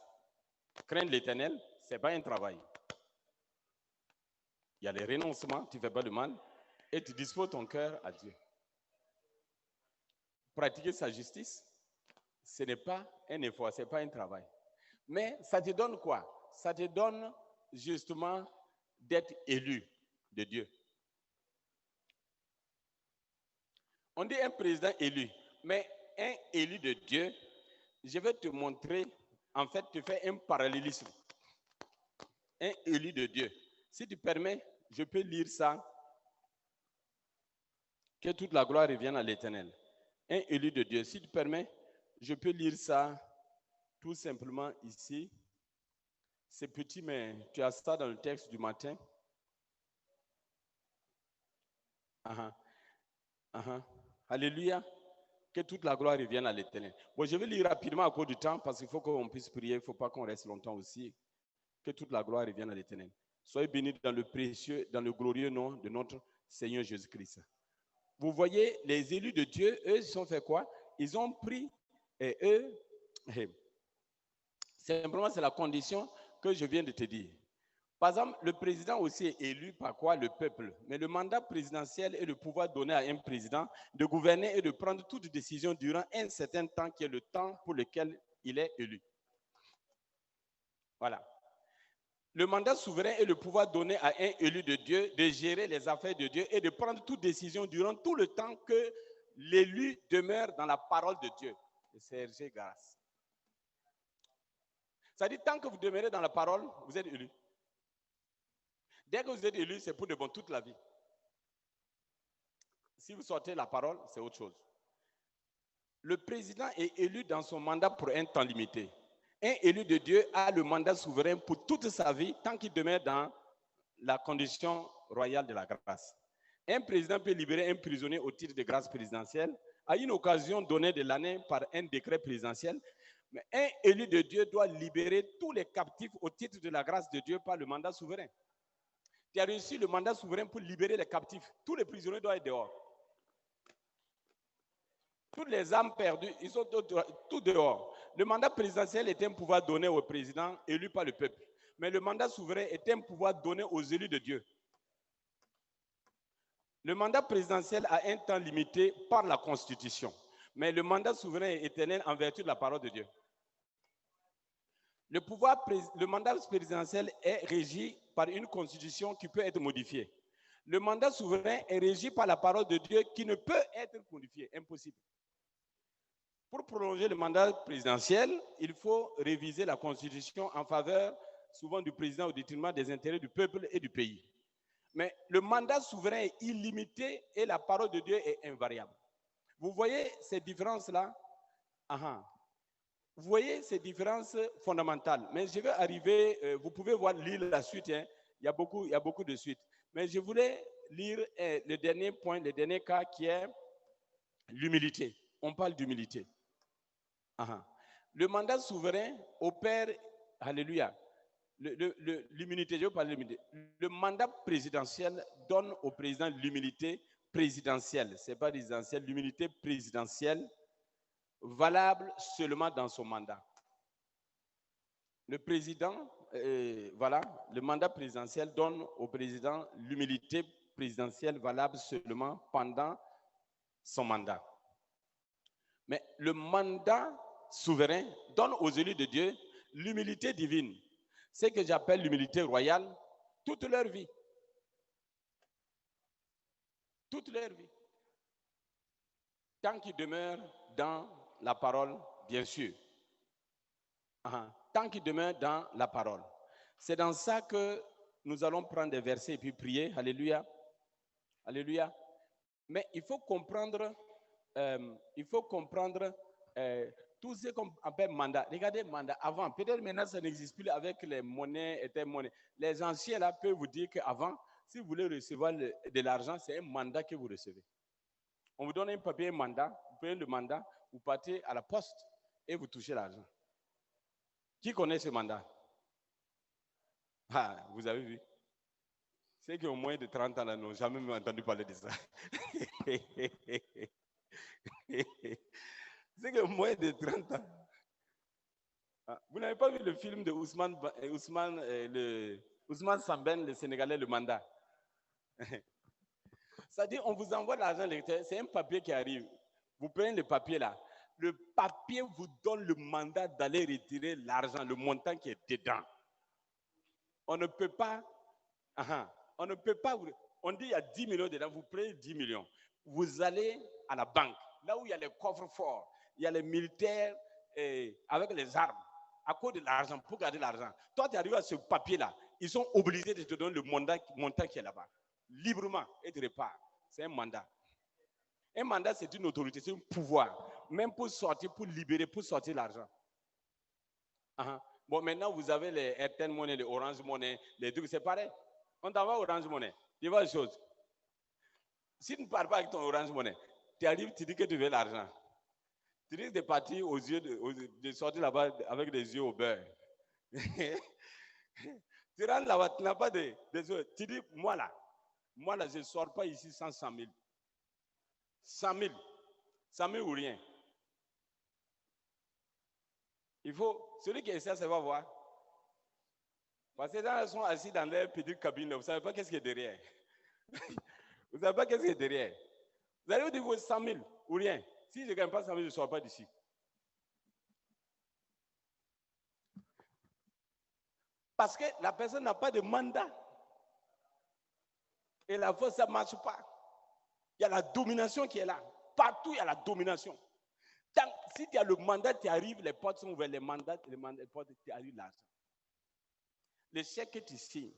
Craindre l'Éternel, ce n'est pas un travail. Il y a les renoncements, tu ne fais pas le mal, et tu disposes ton cœur à Dieu. Pratiquer sa justice, ce n'est pas un effort, ce n'est pas un travail. Mais ça te donne quoi? Ça te donne justement d'être élu de Dieu. On dit un président élu, mais un élu de Dieu, je vais te montrer, en fait, tu fais un parallélisme. Un élu de Dieu. Si tu permets, je peux lire ça. Que toute la gloire revienne à l'Éternel. Un élu de Dieu. Si tu permets, je peux lire ça tout simplement ici. C'est petit, mais tu as ça dans le texte du matin. Alléluia. Que toute la gloire revienne à l'Éternel. Bon, je vais lire rapidement à cause du temps parce qu'il faut qu'on puisse prier. Il ne faut pas qu'on reste longtemps aussi. Que toute la gloire revienne à l'Éternel. Soyez bénis dans le précieux, dans le glorieux nom de notre Seigneur Jésus-Christ. Vous voyez, les élus de Dieu, eux, ils ont fait quoi? Ils ont pris, et eux, simplement, c'est la condition que je viens de te dire. Par exemple, le président aussi est élu par quoi? Le peuple. Mais le mandat présidentiel est le pouvoir donné à un président de gouverner et de prendre toute décision durant un certain temps qui est le temps pour lequel il est élu. Voilà. Le mandat souverain est le pouvoir donné à un élu de Dieu de gérer les affaires de Dieu et de prendre toute décision durant tout le temps que l'élu demeure dans la parole de Dieu. Serge grâce. Ça dit, tant que vous demeurez dans la parole, vous êtes élu. Dès que vous êtes élu, c'est pour de bon toute la vie. Si vous sortez la parole, c'est autre chose. Le président est élu dans son mandat pour un temps limité. Un élu de Dieu a le mandat souverain pour toute sa vie tant qu'il demeure dans la condition royale de la grâce. Un président peut libérer un prisonnier au titre de grâce présidentielle à une occasion donnée de l'année par un décret présidentiel. Mais un élu de Dieu doit libérer tous les captifs au titre de la grâce de Dieu par le mandat souverain. Tu as reçu le mandat souverain pour libérer les captifs. Tous les prisonniers doivent être dehors. Toutes les âmes perdues, ils sont tous dehors. Le mandat présidentiel est un pouvoir donné au président élu par le peuple. Mais le mandat souverain est un pouvoir donné aux élus de Dieu. Le mandat présidentiel a un temps limité par la Constitution. Mais le mandat souverain est éternel en vertu de la parole de Dieu. Le mandat présidentiel est régi par une constitution qui peut être modifiée. Le mandat souverain est régi par la parole de Dieu qui ne peut être modifiée. Impossible. Pour prolonger le mandat présidentiel, il faut réviser la constitution en faveur souvent du président au détriment des intérêts du peuple et du pays. Mais le mandat souverain est illimité et la parole de Dieu est invariable. Vous voyez ces différences-là? Vous voyez ces différences fondamentales. Mais je vais arriver, vous pouvez lire la suite, hein. Il y a beaucoup de suites. Mais je voulais lire le dernier point, le dernier cas qui est l'humilité. On parle d'humilité. Le mandat souverain opère, alléluia, l'humilité, je veux parler de l'humilité. Le mandat présidentiel donne au président l'humilité présidentielle. Ce n'est pas résidentielle, l'humilité présidentielle valable seulement dans son mandat. Le président, le mandat présidentiel donne au président l'humilité présidentielle valable seulement pendant son mandat. Mais le mandat souverain donne aux élus de Dieu l'humilité divine. Ce que j'appelle l'humilité royale toute leur vie. Toute leur vie. Tant qu'ils demeurent dans la parole, bien sûr. Tant qu'ils demeurent dans la parole. C'est dans ça que nous allons prendre des versets et puis prier. Alléluia. Alléluia. Mais il faut comprendre tout ce qu'on appelle mandat. Regardez, mandat avant, peut-être maintenant ça n'existe plus avec les monnaies et les monnaies. Les anciens là peuvent vous dire qu'avant, si vous voulez recevoir de l'argent, c'est un mandat que vous recevez. On vous donne un papier, un mandat, vous prenez le mandat, vous partez à la poste et vous touchez l'argent. Qui connaît ce mandat? Vous avez vu? Ceux qui ont moins de 30 ans là n'ont jamais entendu parler de ça. C'est que moins de 30 ans. Vous n'avez pas vu le film de Ousmane Samben, le Sénégalais, le mandat? C'est-à-dire, on vous envoie l'argent, c'est un papier qui arrive. Vous prenez le papier là. Le papier vous donne le mandat d'aller retirer l'argent, le montant qui est dedans. On ne peut pas, on dit il y a 10 millions dedans, vous prenez 10 millions. Vous allez à la banque, là où il y a les coffres forts, il y a les militaires avec les armes, à cause de l'argent, pour garder l'argent. Toi, tu arrives à ce papier-là, ils sont obligés de te donner le montant qui est là-bas. Librement, et tu repars. C'est un mandat. Un mandat, c'est une autorité, c'est un pouvoir. Même pour sortir, pour libérer, pour sortir l'argent. Bon, maintenant, vous avez les Airtel Money, les Orange Money, les trucs, c'est pareil. On t'envoie Orange Money. Tu vois une chose. Si tu ne pars pas avec ton Orange Money, tu arrives, tu dis que tu veux l'argent. Tu risques de partir de sortir là-bas avec des yeux au beurre. Tu rentres là-bas, tu n'as pas de yeux. Tu dis, moi là, je ne sors pas ici sans 100 000. 100 000. 100 000 ou rien. Il faut, celui qui essaie, ça va voir. Parce que les gens sont assis dans leur petite cabine, vous ne savez pas qu'est-ce qui est derrière. Vous ne savez pas qu'est-ce qui est derrière. Vous allez vous dire 100 000 ou rien. Si je ne gagne pas 100 000, je ne sors pas d'ici. Parce que la personne n'a pas de mandat. Et la force, ça ne marche pas. Il y a la domination qui est là. Partout, il y a la domination. Si tu as le mandat, tu arrives, les portes sont ouvertes, les portes, tu arrives l'argent. Le chèque que tu signes,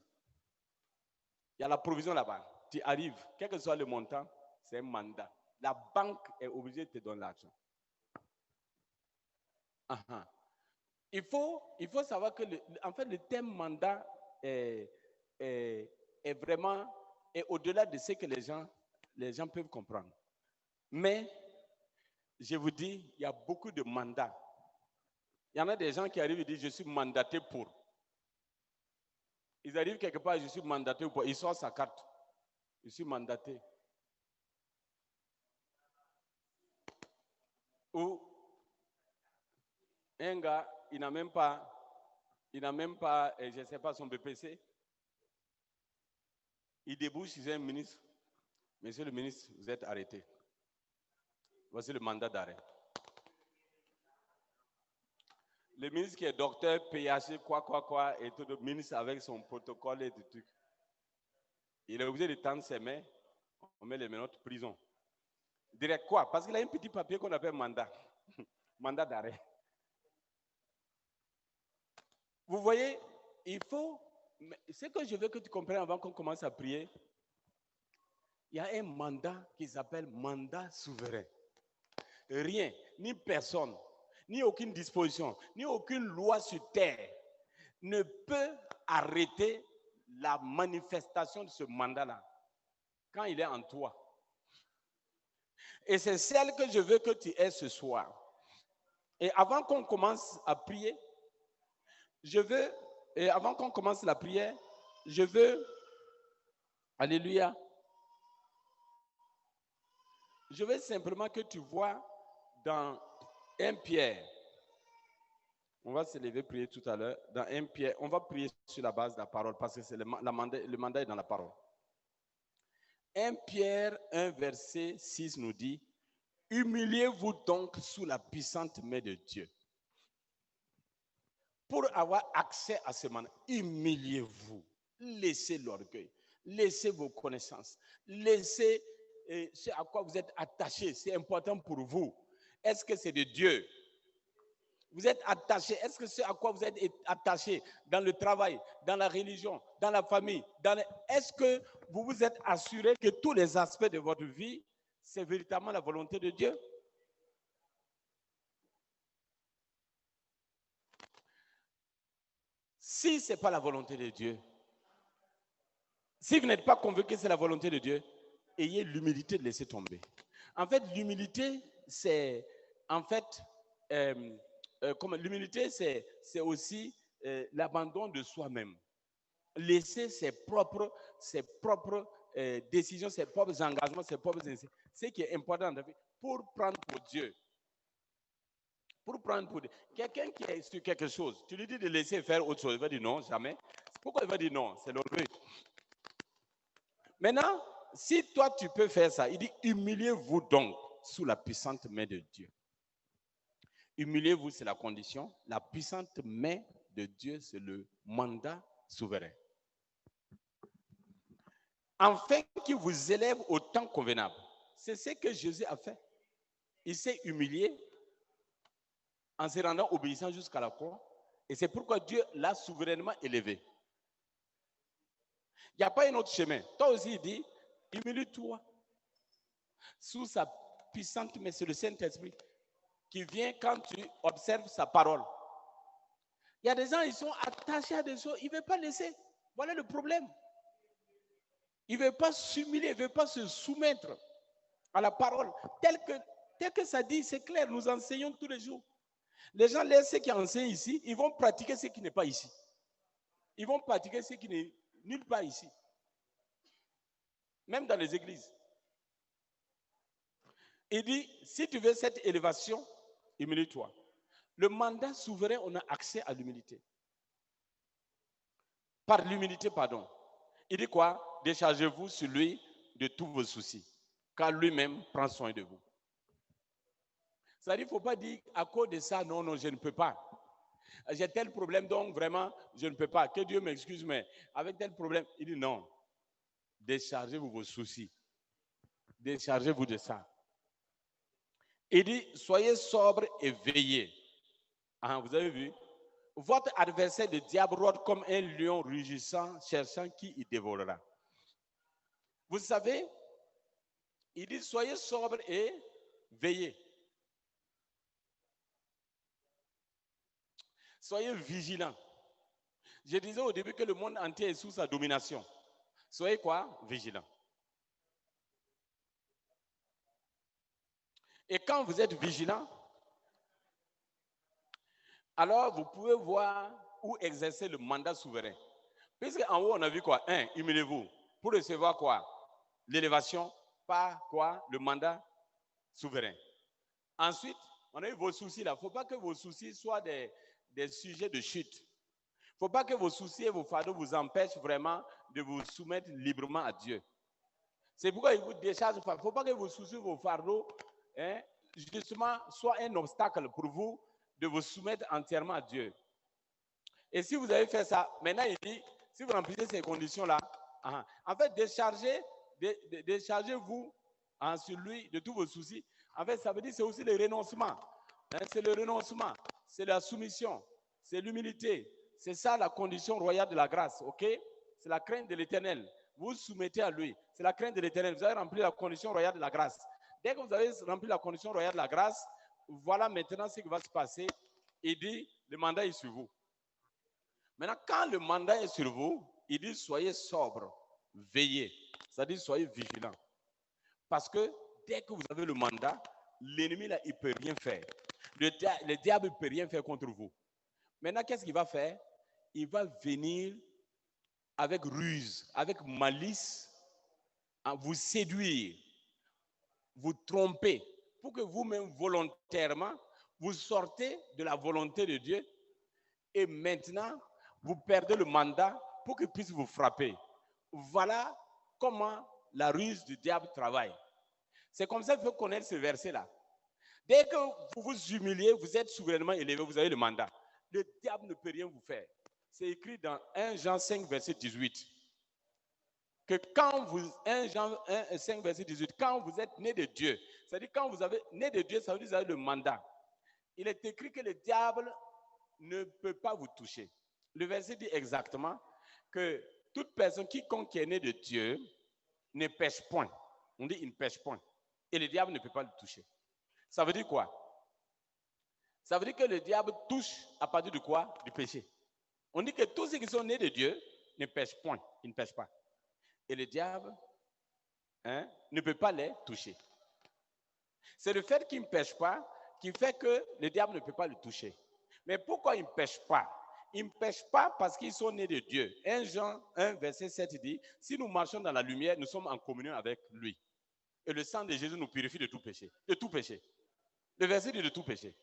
il y a la provision là-bas. Tu arrives, quel que soit le montant, c'est un mandat. La banque est obligée de te donner l'argent. Il faut savoir que en fait, le terme mandat est vraiment au-delà de ce que les gens peuvent comprendre. Mais, je vous dis, il y a beaucoup de mandats. Il y en a des gens qui arrivent et disent, je suis mandaté pour. Ils arrivent quelque part, je suis mandaté pour. Ils sortent sa carte. Je suis mandaté. Ou un gars, il n'a même pas, je ne sais pas, son BPC. Il débouche chez un ministre. Monsieur le ministre, vous êtes arrêté. Voici le mandat d'arrêt. Le ministre qui est docteur, PhD, quoi, et tout le ministre avec son protocole et tout truc. Il est obligé de tendre ses mains, on met les menottes prison. Direct quoi? Parce qu'il a un petit papier qu'on appelle mandat. Mandat d'arrêt. Vous voyez, il faut. Ce que je veux que tu comprennes avant qu'on commence à prier, il y a un mandat qui s'appelle mandat souverain. Rien, ni personne, ni aucune disposition, ni aucune loi sur terre ne peut arrêter la manifestation de ce mandat-là quand il est en toi. Et c'est celle que je veux que tu aies ce soir. Et avant qu'on commence à prier, alléluia, je veux simplement que tu vois dans 1 Pierre, on va se lever prier tout à l'heure, dans 1 Pierre, on va prier sur la base de la parole parce que c'est le mandat est dans la parole. 1 Pierre 1 verset 6 nous dit, humiliez-vous donc sous la puissante main de Dieu. Pour avoir accès à ce mandat, humiliez-vous, laissez l'orgueil, laissez vos connaissances, laissez ce à quoi vous êtes attaché, c'est important pour vous. Est-ce que c'est de Dieu? Vous êtes attaché. Est-ce que c'est à quoi vous êtes attaché dans le travail, dans la religion, dans la famille? Est-ce que vous vous êtes assuré que tous les aspects de votre vie, c'est véritablement la volonté de Dieu? Si ce n'est pas la volonté de Dieu, si vous n'êtes pas convaincu que c'est la volonté de Dieu, ayez l'humilité de laisser tomber. En fait, l'humilité, c'est l'humilité, c'est aussi l'abandon de soi-même. Laisser ses propres décisions, ses propres engagements, ses propres instincts. Ce qui est important pour prendre pour Dieu. Pour prendre pour Dieu. Quelqu'un qui est sur quelque chose, tu lui dis de laisser faire autre chose. Il va dire non, jamais. Pourquoi il va dire non? C'est l'orgueil. Maintenant, si toi tu peux faire ça, il dit humiliez-vous donc sous la puissante main de Dieu. Humiliez-vous, c'est la condition. La puissante main de Dieu, c'est le mandat souverain. Afin qu'il vous élève au temps convenable. C'est ce que Jésus a fait. Il s'est humilié en se rendant obéissant jusqu'à la croix. Et c'est pourquoi Dieu l'a souverainement élevé. Il n'y a pas un autre chemin. Toi aussi, il dit, humilie-toi sous sa puissante, mais c'est le Saint-Esprit qui vient quand tu observes sa parole. Il y a des gens, ils sont attachés à des choses, ils ne veulent pas laisser. Voilà le problème. Ils ne veulent pas s'humilier, ils ne veulent pas se soumettre à la parole. Tel que ça dit, c'est clair, nous enseignons tous les jours. Les gens laissent ce qui enseignent ici, ils vont pratiquer ce qui n'est pas ici. Ils vont pratiquer ce qui n'est nulle part ici. Même dans les églises. Il dit, si tu veux cette élévation, humilie-toi. Le mandat souverain, on a accès à l'humilité. Par l'humilité, pardon. Il dit quoi? Déchargez-vous sur lui de tous vos soucis, car lui-même prend soin de vous. C'est-à-dire, il ne faut pas dire à cause de ça, non, non, je ne peux pas. J'ai tel problème, donc vraiment, je ne peux pas. Que Dieu m'excuse, mais avec tel problème, il dit non. Déchargez-vous vos soucis. Déchargez-vous de ça. Il dit, soyez sobre et veillez. Ah, vous avez vu? Votre adversaire, le diable, rôde comme un lion rugissant, cherchant qui il dévorera. Vous savez, il dit, soyez sobre et veillez. Soyez vigilants. Je disais au début que le monde entier est sous sa domination. Soyez quoi? Vigilants. Et quand vous êtes vigilant, alors vous pouvez voir où exercer le mandat souverain. Puisque en haut, on a vu quoi? Humiliez-vous. Pour recevoir quoi? L'élévation par quoi? Le mandat souverain. Ensuite, on a eu vos soucis là. Il ne faut pas que vos soucis soient des sujets de chute. Il ne faut pas que vos soucis et vos fardeaux vous empêchent vraiment de vous soumettre librement à Dieu. C'est pourquoi il vous décharge. Il ne faut pas que vos soucis, vos fardeaux, justement, soient un obstacle pour vous de vous soumettre entièrement à Dieu. Et si vous avez fait ça, maintenant il dit, si vous remplissez ces conditions-là, en fait, déchargez-vous sur lui de tous vos soucis. En fait, ça veut dire que c'est aussi le renoncement. C'est le renoncement, c'est la soumission, c'est l'humilité. C'est ça la condition royale de la grâce, ok? C'est la crainte de l'Éternel. Vous vous soumettez à lui. C'est la crainte de l'Éternel. Vous avez rempli la condition royale de la grâce. Dès que vous avez rempli la condition royale de la grâce, voilà maintenant ce qui va se passer. Il dit, le mandat est sur vous. Maintenant, quand le mandat est sur vous, il dit, soyez sobre, veillez. C'est-à-dire, soyez vigilants. Parce que dès que vous avez le mandat, l'ennemi, là, il ne peut rien faire. Le diable ne peut rien faire contre vous. Maintenant, qu'est-ce qu'il va faire? Il va venir avec ruse, avec malice, à vous séduire, vous tromper, pour que vous-même, volontairement, vous sortez de la volonté de Dieu et maintenant, vous perdez le mandat pour qu'il puisse vous frapper. Voilà comment la ruse du diable travaille. C'est comme ça qu'il faut connaître ce verset-là. Dès que vous vous humiliez, vous êtes souverainement élevé, vous avez le mandat. Le diable ne peut rien vous faire. C'est écrit dans 1 Jean 5, verset 18. Que quand vous, 1 Jean 5, verset 18, quand vous êtes né de Dieu, c'est-à-dire quand vous avez né de Dieu, ça veut dire que vous avez le mandat. Il est écrit que le diable ne peut pas vous toucher. Le verset dit exactement que toute personne, quiconque est né de Dieu, ne pêche point. On dit il ne pêche point. Et le diable ne peut pas le toucher. Ça veut dire quoi? Ça veut dire que le diable touche à partir de quoi? Du péché. On dit que tous ceux qui sont nés de Dieu ne pêchent point. Ils ne pêchent pas. Et le diable ne peut pas les toucher. C'est le fait qu'ils ne pêchent pas qui fait que le diable ne peut pas le toucher. Mais pourquoi ils ne pêchent pas? Ils ne pêchent pas parce qu'ils sont nés de Dieu. 1 Jean 1, verset 7 dit, si nous marchons dans la lumière, nous sommes en communion avec lui. Et le sang de Jésus nous purifie de tout péché. De tout péché. Le verset dit de tout péché.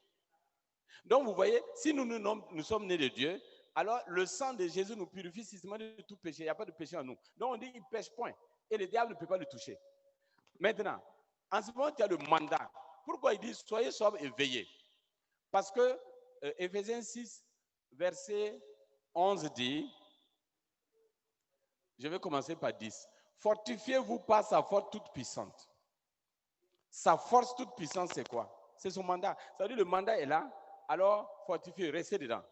Donc vous voyez, si nous sommes nés de Dieu, alors le sang de Jésus nous purifie systématiquement de tout péché. Il n'y a pas de péché en nous. Donc on dit qu'il ne pêche point. Et le diable ne peut pas le toucher. Maintenant, en ce moment, tu as le mandat. Pourquoi il dit soyez sobres et veillez? Parce que Éphésiens 6, verset 11 dit, je vais commencer par 10. Fortifiez-vous par sa force toute puissante. Sa force toute puissante, c'est quoi? C'est son mandat. Ça veut dire le mandat est là, alors fortifiez, restez dedans.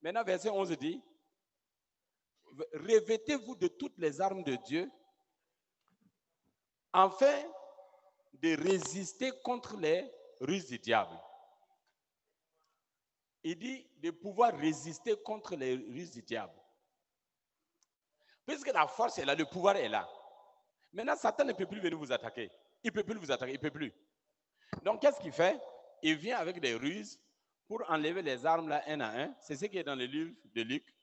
Maintenant, verset 11 dit, revêtez-vous de toutes les armes de Dieu, afin de résister contre les ruses du diable. Il dit de pouvoir résister contre les ruses du diable. Puisque la force est là, le pouvoir est là. Maintenant, Satan ne peut plus venir vous attaquer. Il ne peut plus vous attaquer, il ne peut plus. Donc, qu'est-ce qu'il fait? Il vient avec des ruses pour enlever les armes là, un à un. C'est ce qui est dans le livre de Luc.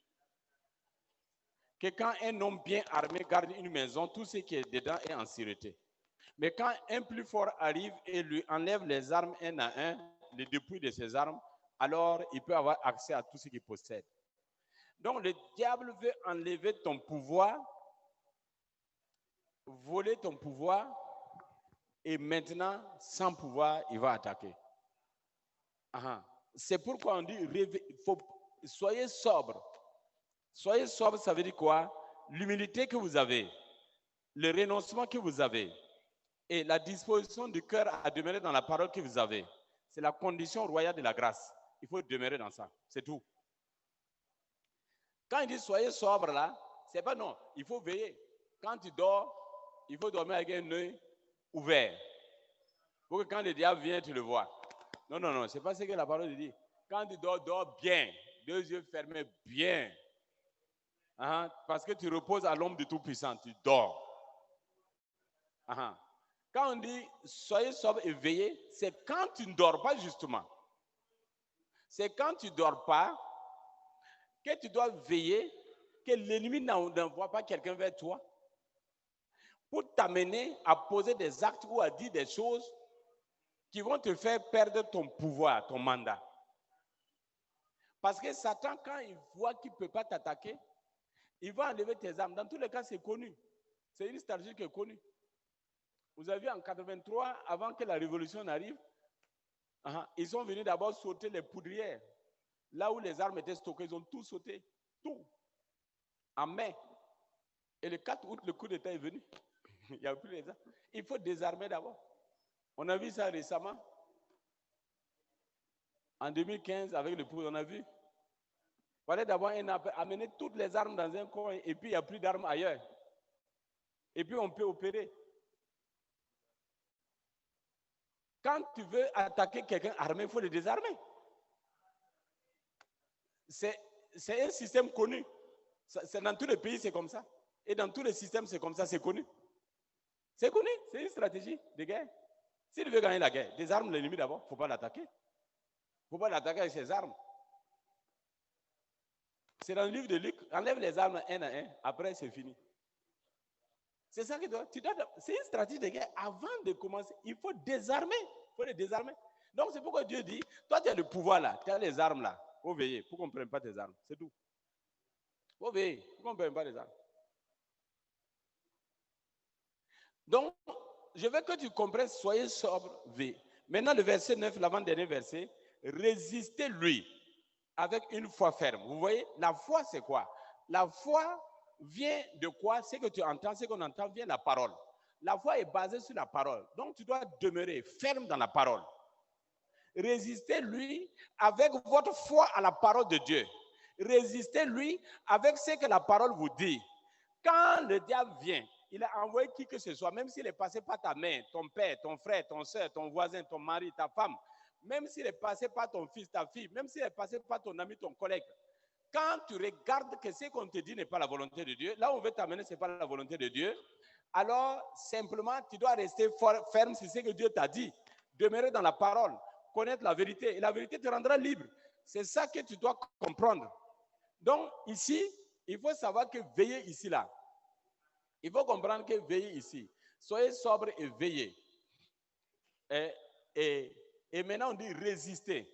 Que quand un homme bien armé garde une maison, tout ce qui est dedans est en sûreté. Mais quand un plus fort arrive et lui enlève les armes un à un, les dépouilles de ses armes, alors il peut avoir accès à tout ce qu'il possède. Donc le diable veut enlever ton pouvoir, voler ton pouvoir, et maintenant, sans pouvoir, il va attaquer. C'est pourquoi on dit, soyez sobre. Soyez sobre, ça veut dire quoi? L'humilité que vous avez, le renoncement que vous avez, et la disposition du cœur à demeurer dans la parole que vous avez. C'est la condition royale de la grâce. Il faut demeurer dans ça, c'est tout. Quand il dit soyez sobre là, c'est pas non, il faut veiller. Quand tu dors, il faut dormir avec un œil ouvert. Pour que quand le diable vient, tu le vois. Non, non, non, c'est pas ce que la parole dit. Quand tu dors, dors bien. 2 yeux fermés bien. Parce que tu reposes à l'ombre du Tout-Puissant, tu dors. Quand on dit soyez sobre et veillez, c'est quand tu ne dors pas justement. C'est quand tu ne dors pas que tu dois veiller, que l'ennemi n'envoie pas quelqu'un vers toi pour t'amener à poser des actes ou à dire des choses qui vont te faire perdre ton pouvoir, ton mandat. Parce que Satan, quand il voit qu'il ne peut pas t'attaquer, il va enlever tes armes. Dans tous les cas, c'est connu. C'est une stratégie qui est connue. Vous avez vu en 83, avant que la révolution n'arrive, ils sont venus d'abord sauter les poudrières. Là où les armes étaient stockées, ils ont tout sauté. Tout. En mai. Et le 4 août, le coup d'État est venu. Il n'y a plus les armes. Il faut désarmer d'abord. On a vu ça récemment. En 2015, avec le pouvoir, on a vu. Il fallait d'abord amener toutes les armes dans un coin et puis il n'y a plus d'armes ailleurs. Et puis on peut opérer. Quand tu veux attaquer quelqu'un armé, il faut le désarmer. C'est un système connu. C'est dans tous les pays, c'est comme ça. Et dans tous les systèmes, c'est comme ça, c'est connu. C'est connu, c'est une stratégie de guerre. S'il veut gagner la guerre, désarme l'ennemi d'abord, il ne faut pas l'attaquer. Il ne faut pas l'attaquer avec ses armes. C'est dans le livre de Luc, enlève les armes un à un, après c'est fini. C'est ça que c'est une stratégie de guerre. Avant de commencer, il faut désarmer. Il faut les désarmer. Donc c'est pourquoi Dieu dit, toi tu as le pouvoir là, tu as les armes là. Il faut veiller pour qu'on ne prenne pas tes armes. C'est tout. Il faut veiller pour qu'on ne prenne pas les armes. Donc, je veux que tu comprennes, soyez sobre, veillez. Maintenant, le verset 9, l'avant-dernier verset, résistez-lui avec une foi ferme. Vous voyez, la foi, c'est quoi? La foi vient de quoi? Ce que tu entends, ce qu'on entend vient de la parole. La foi est basée sur la parole. Donc, tu dois demeurer ferme dans la parole. Résistez-lui avec votre foi à la parole de Dieu. Résistez-lui avec ce que la parole vous dit. Quand le diable vient, il a envoyé qui que ce soit, même s'il est passé par ta mère, ton père, ton frère, ton soeur, ton voisin, ton mari, ta femme, même s'il est passé par ton fils, ta fille, même s'il est passé par ton ami, ton collègue, quand tu regardes que ce qu'on te dit n'est pas la volonté de Dieu, là où on veut t'amener, ce n'est pas la volonté de Dieu, alors simplement, tu dois rester ferme sur ce que Dieu t'a dit. Demeurer dans la parole, connaître la vérité, et la vérité te rendra libre. C'est ça que tu dois comprendre. Donc, ici, il faut savoir que veiller ici, là. Il faut comprendre que veiller ici. Soyez sobre et veillez. Et maintenant, on dit résister.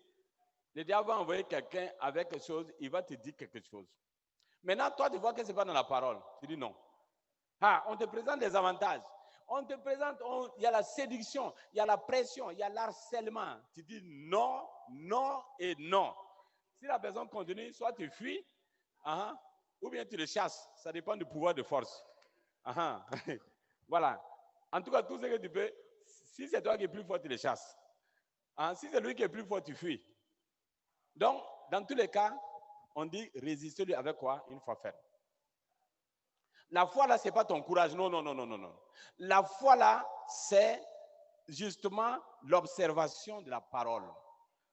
Le diable va envoyer quelqu'un avec quelque chose, il va te dire quelque chose. Maintenant, toi, tu vois que ce n'est pas dans la parole. Tu dis non. On te présente des avantages. On te présente, il y a la séduction, il y a la pression, il y a l'harcèlement. Tu dis non, non et non. Si la personne continue, soit tu fuis, ou bien tu le chasses. Ça dépend du pouvoir de force. Voilà. En tout cas, tout ce que tu peux, si c'est toi qui es plus fort, tu le chasses. Si c'est lui qui est plus fort, tu fuis. Donc, dans tous les cas, on dit résister-lui avec quoi? Une foi ferme. La foi là, ce n'est pas ton courage. Non, non, non, non, non, non. La foi là, c'est justement l'observation de la parole.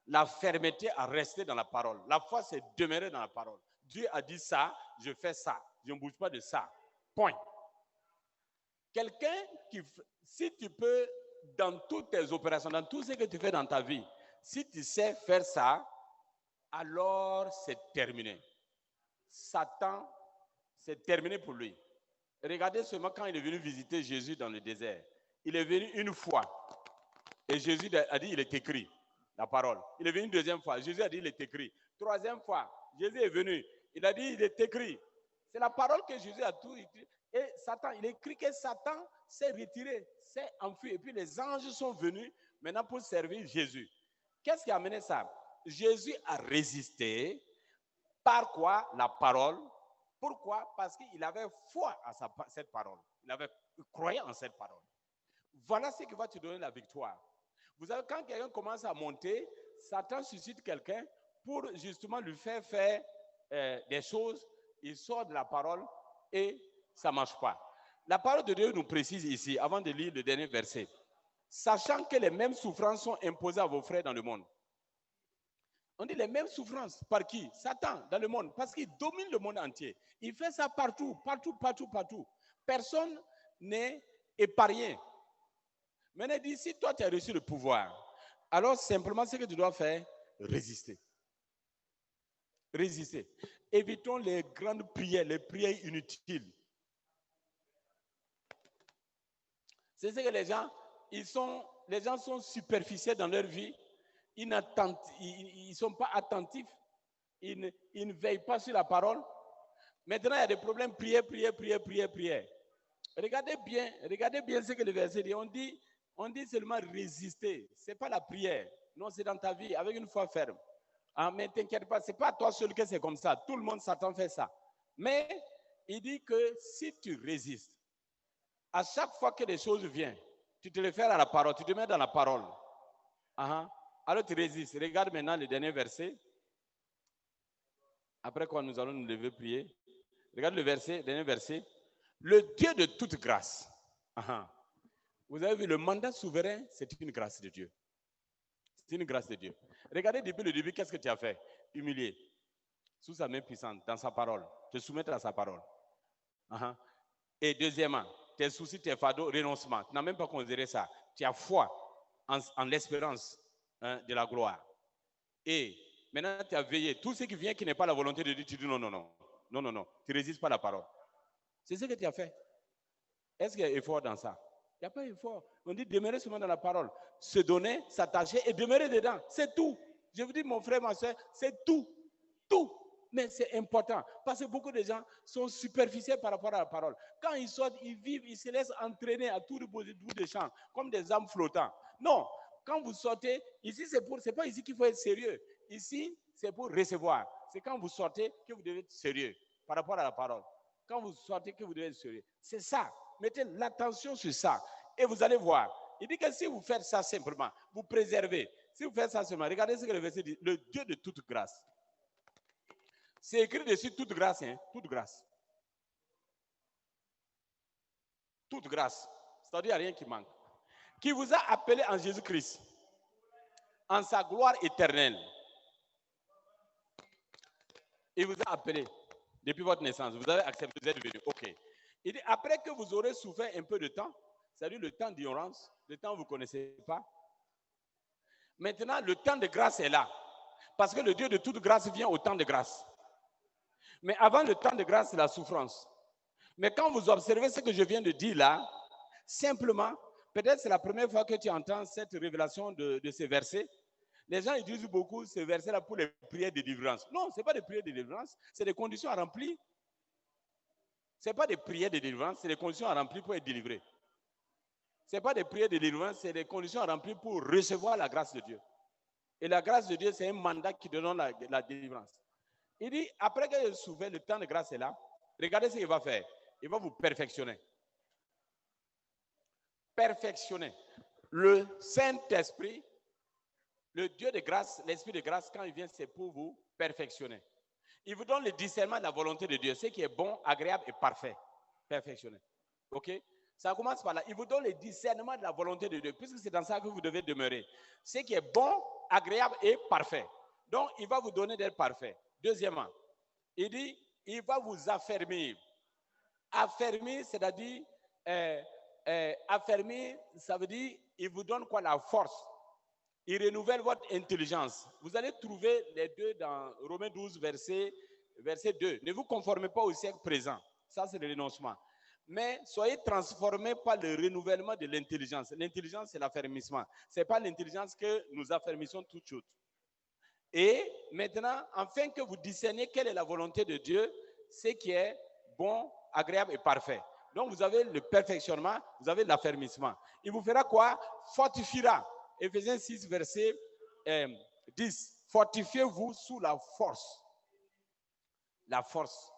La fermeté à rester dans la parole. La foi, c'est demeurer dans la parole. Dieu a dit ça, je fais ça. Je ne bouge pas de ça. Point. Quelqu'un qui, si tu peux, dans toutes tes opérations, dans tout ce que tu fais dans ta vie, si tu sais faire ça, alors c'est terminé. Satan, c'est terminé pour lui. Regardez seulement quand il est venu visiter Jésus dans le désert. Il est venu une fois. Et Jésus a dit, il est écrit, la parole. Il est venu une deuxième fois. Jésus a dit, il est écrit. Troisième fois, Jésus est venu. Il a dit, il est écrit. C'est la parole que Jésus a tout écrit. Et Satan, il est écrit que Satan s'est retiré, s'est enfui. Et puis les anges sont venus maintenant pour servir Jésus. Qu'est-ce qui a amené ça? Jésus a résisté. Par quoi? La parole. Pourquoi? Parce qu'il avait foi à cette parole. Il avait croyé en cette parole. Voilà ce qui va te donner la victoire. Vous savez, quand quelqu'un commence à monter, Satan suscite quelqu'un pour justement lui faire faire des choses. Il sort de la parole et ça ne marche pas. La parole de Dieu nous précise ici, avant de lire le dernier verset, sachant que les mêmes souffrances sont imposées à vos frères dans le monde. On dit les mêmes souffrances. Par qui? Satan, dans le monde. Parce qu'il domine le monde entier. Il fait ça partout, partout, partout, partout. Personne n'est épargné. Maintenant, il dit, si toi, tu as reçu le pouvoir, alors simplement, ce que tu dois faire, résister. Résister. Évitons les grandes prières, les prières inutiles. C'est ce que les gens sont superficiels dans leur vie. Ils ne sont pas attentifs. Ils ne veillent pas sur la parole. Maintenant, il y a des problèmes. Prière. Regardez bien ce que le verset dit. On dit seulement résister. Ce n'est pas la prière. Non, c'est dans ta vie, avec une foi ferme. Ah, mais t'inquiète pas, ce n'est pas toi seul que c'est comme ça. Tout le monde, Satan fait ça. Mais il dit que si tu résistes, à chaque fois que des choses viennent, tu te réfères à la parole, tu te mets dans la parole. Alors tu résistes. Regarde maintenant le dernier verset. Après quoi, nous allons nous lever prier. Regarde le dernier verset. Le Dieu de toute grâce. Vous avez vu, le mandat souverain, c'est une grâce de Dieu. C'est une grâce de Dieu. Regardez depuis le début, qu'est-ce que tu as fait? Humilier. Sous sa main puissante, dans sa parole. Te soumettre à sa parole. Et deuxièmement, tes soucis, tes fardeaux, renoncement. Tu n'as même pas considéré ça. Tu as foi en l'espérance de la gloire. Et maintenant, tu as veillé. Tout ce qui vient qui n'est pas la volonté de Dieu, tu dis non. Tu ne résistes pas à la parole. C'est ce que tu as fait. Est-ce qu'il y a effort dans ça? Il n'y a pas d'effort. On dit demeurer seulement dans la parole. Se donner, s'attacher et demeurer dedans. C'est tout. Je vous dis, mon frère, ma soeur, c'est tout. Tout. Mais c'est important. Parce que beaucoup de gens sont superficiels par rapport à la parole. Quand ils sortent, ils vivent, ils se laissent entraîner à tout bout de champ, comme des âmes flottants. Non. Quand vous sortez, ici, c'est pas ici qu'il faut être sérieux. Ici, c'est pour recevoir. C'est quand vous sortez que vous devez être sérieux par rapport à la parole. Quand vous sortez que vous devez être sérieux. C'est ça. Mettez l'attention sur ça. Et vous allez voir. Il dit que si vous faites ça simplement, vous préservez. Si vous faites ça simplement, regardez ce que le verset dit. Le Dieu de toute grâce. C'est écrit dessus toute grâce. Toute grâce. Toute grâce. C'est-à-dire qu'il n'y a rien qui manque. Qui vous a appelé en Jésus-Christ. En sa gloire éternelle. Il vous a appelé depuis votre naissance. Vous avez accepté, vous êtes venu. OK. Il dit, après que vous aurez souffert un peu de temps, c'est-à-dire le temps d'ignorance, le temps où vous ne connaissez pas, maintenant, le temps de grâce est là. Parce que le Dieu de toute grâce vient au temps de grâce. Mais avant le temps de grâce, c'est la souffrance. Mais quand vous observez ce que je viens de dire là, simplement, peut-être c'est la première fois que tu entends cette révélation de ces versets. Les gens utilisent beaucoup ces versets-là pour les prières de délivrance. Non, ce n'est pas des prières de délivrance, c'est des conditions à remplir. Ce n'est pas des prières de délivrance, c'est des conditions à remplir pour être délivré. Ce n'est pas des prières de délivrance, c'est des conditions à remplir pour recevoir la grâce de Dieu. Et la grâce de Dieu, c'est un mandat qui donne la délivrance. Il dit, après que vous souvez, le temps de grâce est là, regardez ce qu'il va faire. Il va vous perfectionner. Perfectionner. Le Saint-Esprit, le Dieu de grâce, l'Esprit de grâce, quand il vient, c'est pour vous perfectionner. Il vous donne le discernement de la volonté de Dieu, ce qui est bon, agréable et parfait. perfectionner. OK? Ça commence par là. Il vous donne le discernement de la volonté de Dieu, puisque c'est dans ça que vous devez demeurer. Ce qui est bon, agréable et parfait. Donc, il va vous donner d'être parfait. Deuxièmement, il dit, il va vous affermir. Affermir, c'est-à-dire, affermir, ça veut dire, il vous donne quoi? La force. Il renouvelle votre intelligence. Vous allez trouver les deux dans Romains 12, verset 2. Ne vous conformez pas au siècle présent. Ça, c'est le renoncement. Mais soyez transformés par le renouvellement de l'intelligence. L'intelligence, c'est l'affermissement. Ce n'est pas l'intelligence que nous affermissons toutes choses. Et maintenant, afin que vous discerniez quelle est la volonté de Dieu, ce qui est bon, agréable et parfait. Donc, vous avez le perfectionnement, vous avez l'affermissement. Il vous fera quoi? Fortifiera. Éphésiens 6, verset 10. Fortifiez-vous sous la force. La force.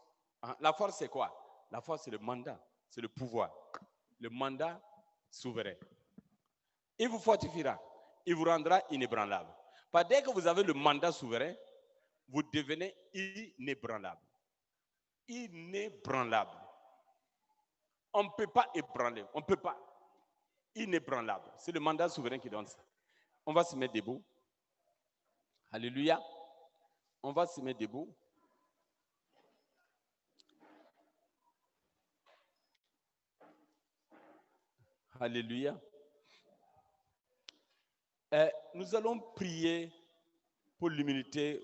La force, c'est quoi? La force, c'est le mandat, c'est le pouvoir. Le mandat souverain. Il vous fortifiera. Il vous rendra inébranlable. Parce que dès que vous avez le mandat souverain, vous devenez inébranlable. Inébranlable. On ne peut pas ébranler. On ne peut pas. Inébranlable. C'est le mandat souverain qui donne ça. On va se mettre debout. Alléluia. On va se mettre debout. Alléluia. Nous allons prier pour l'humilité.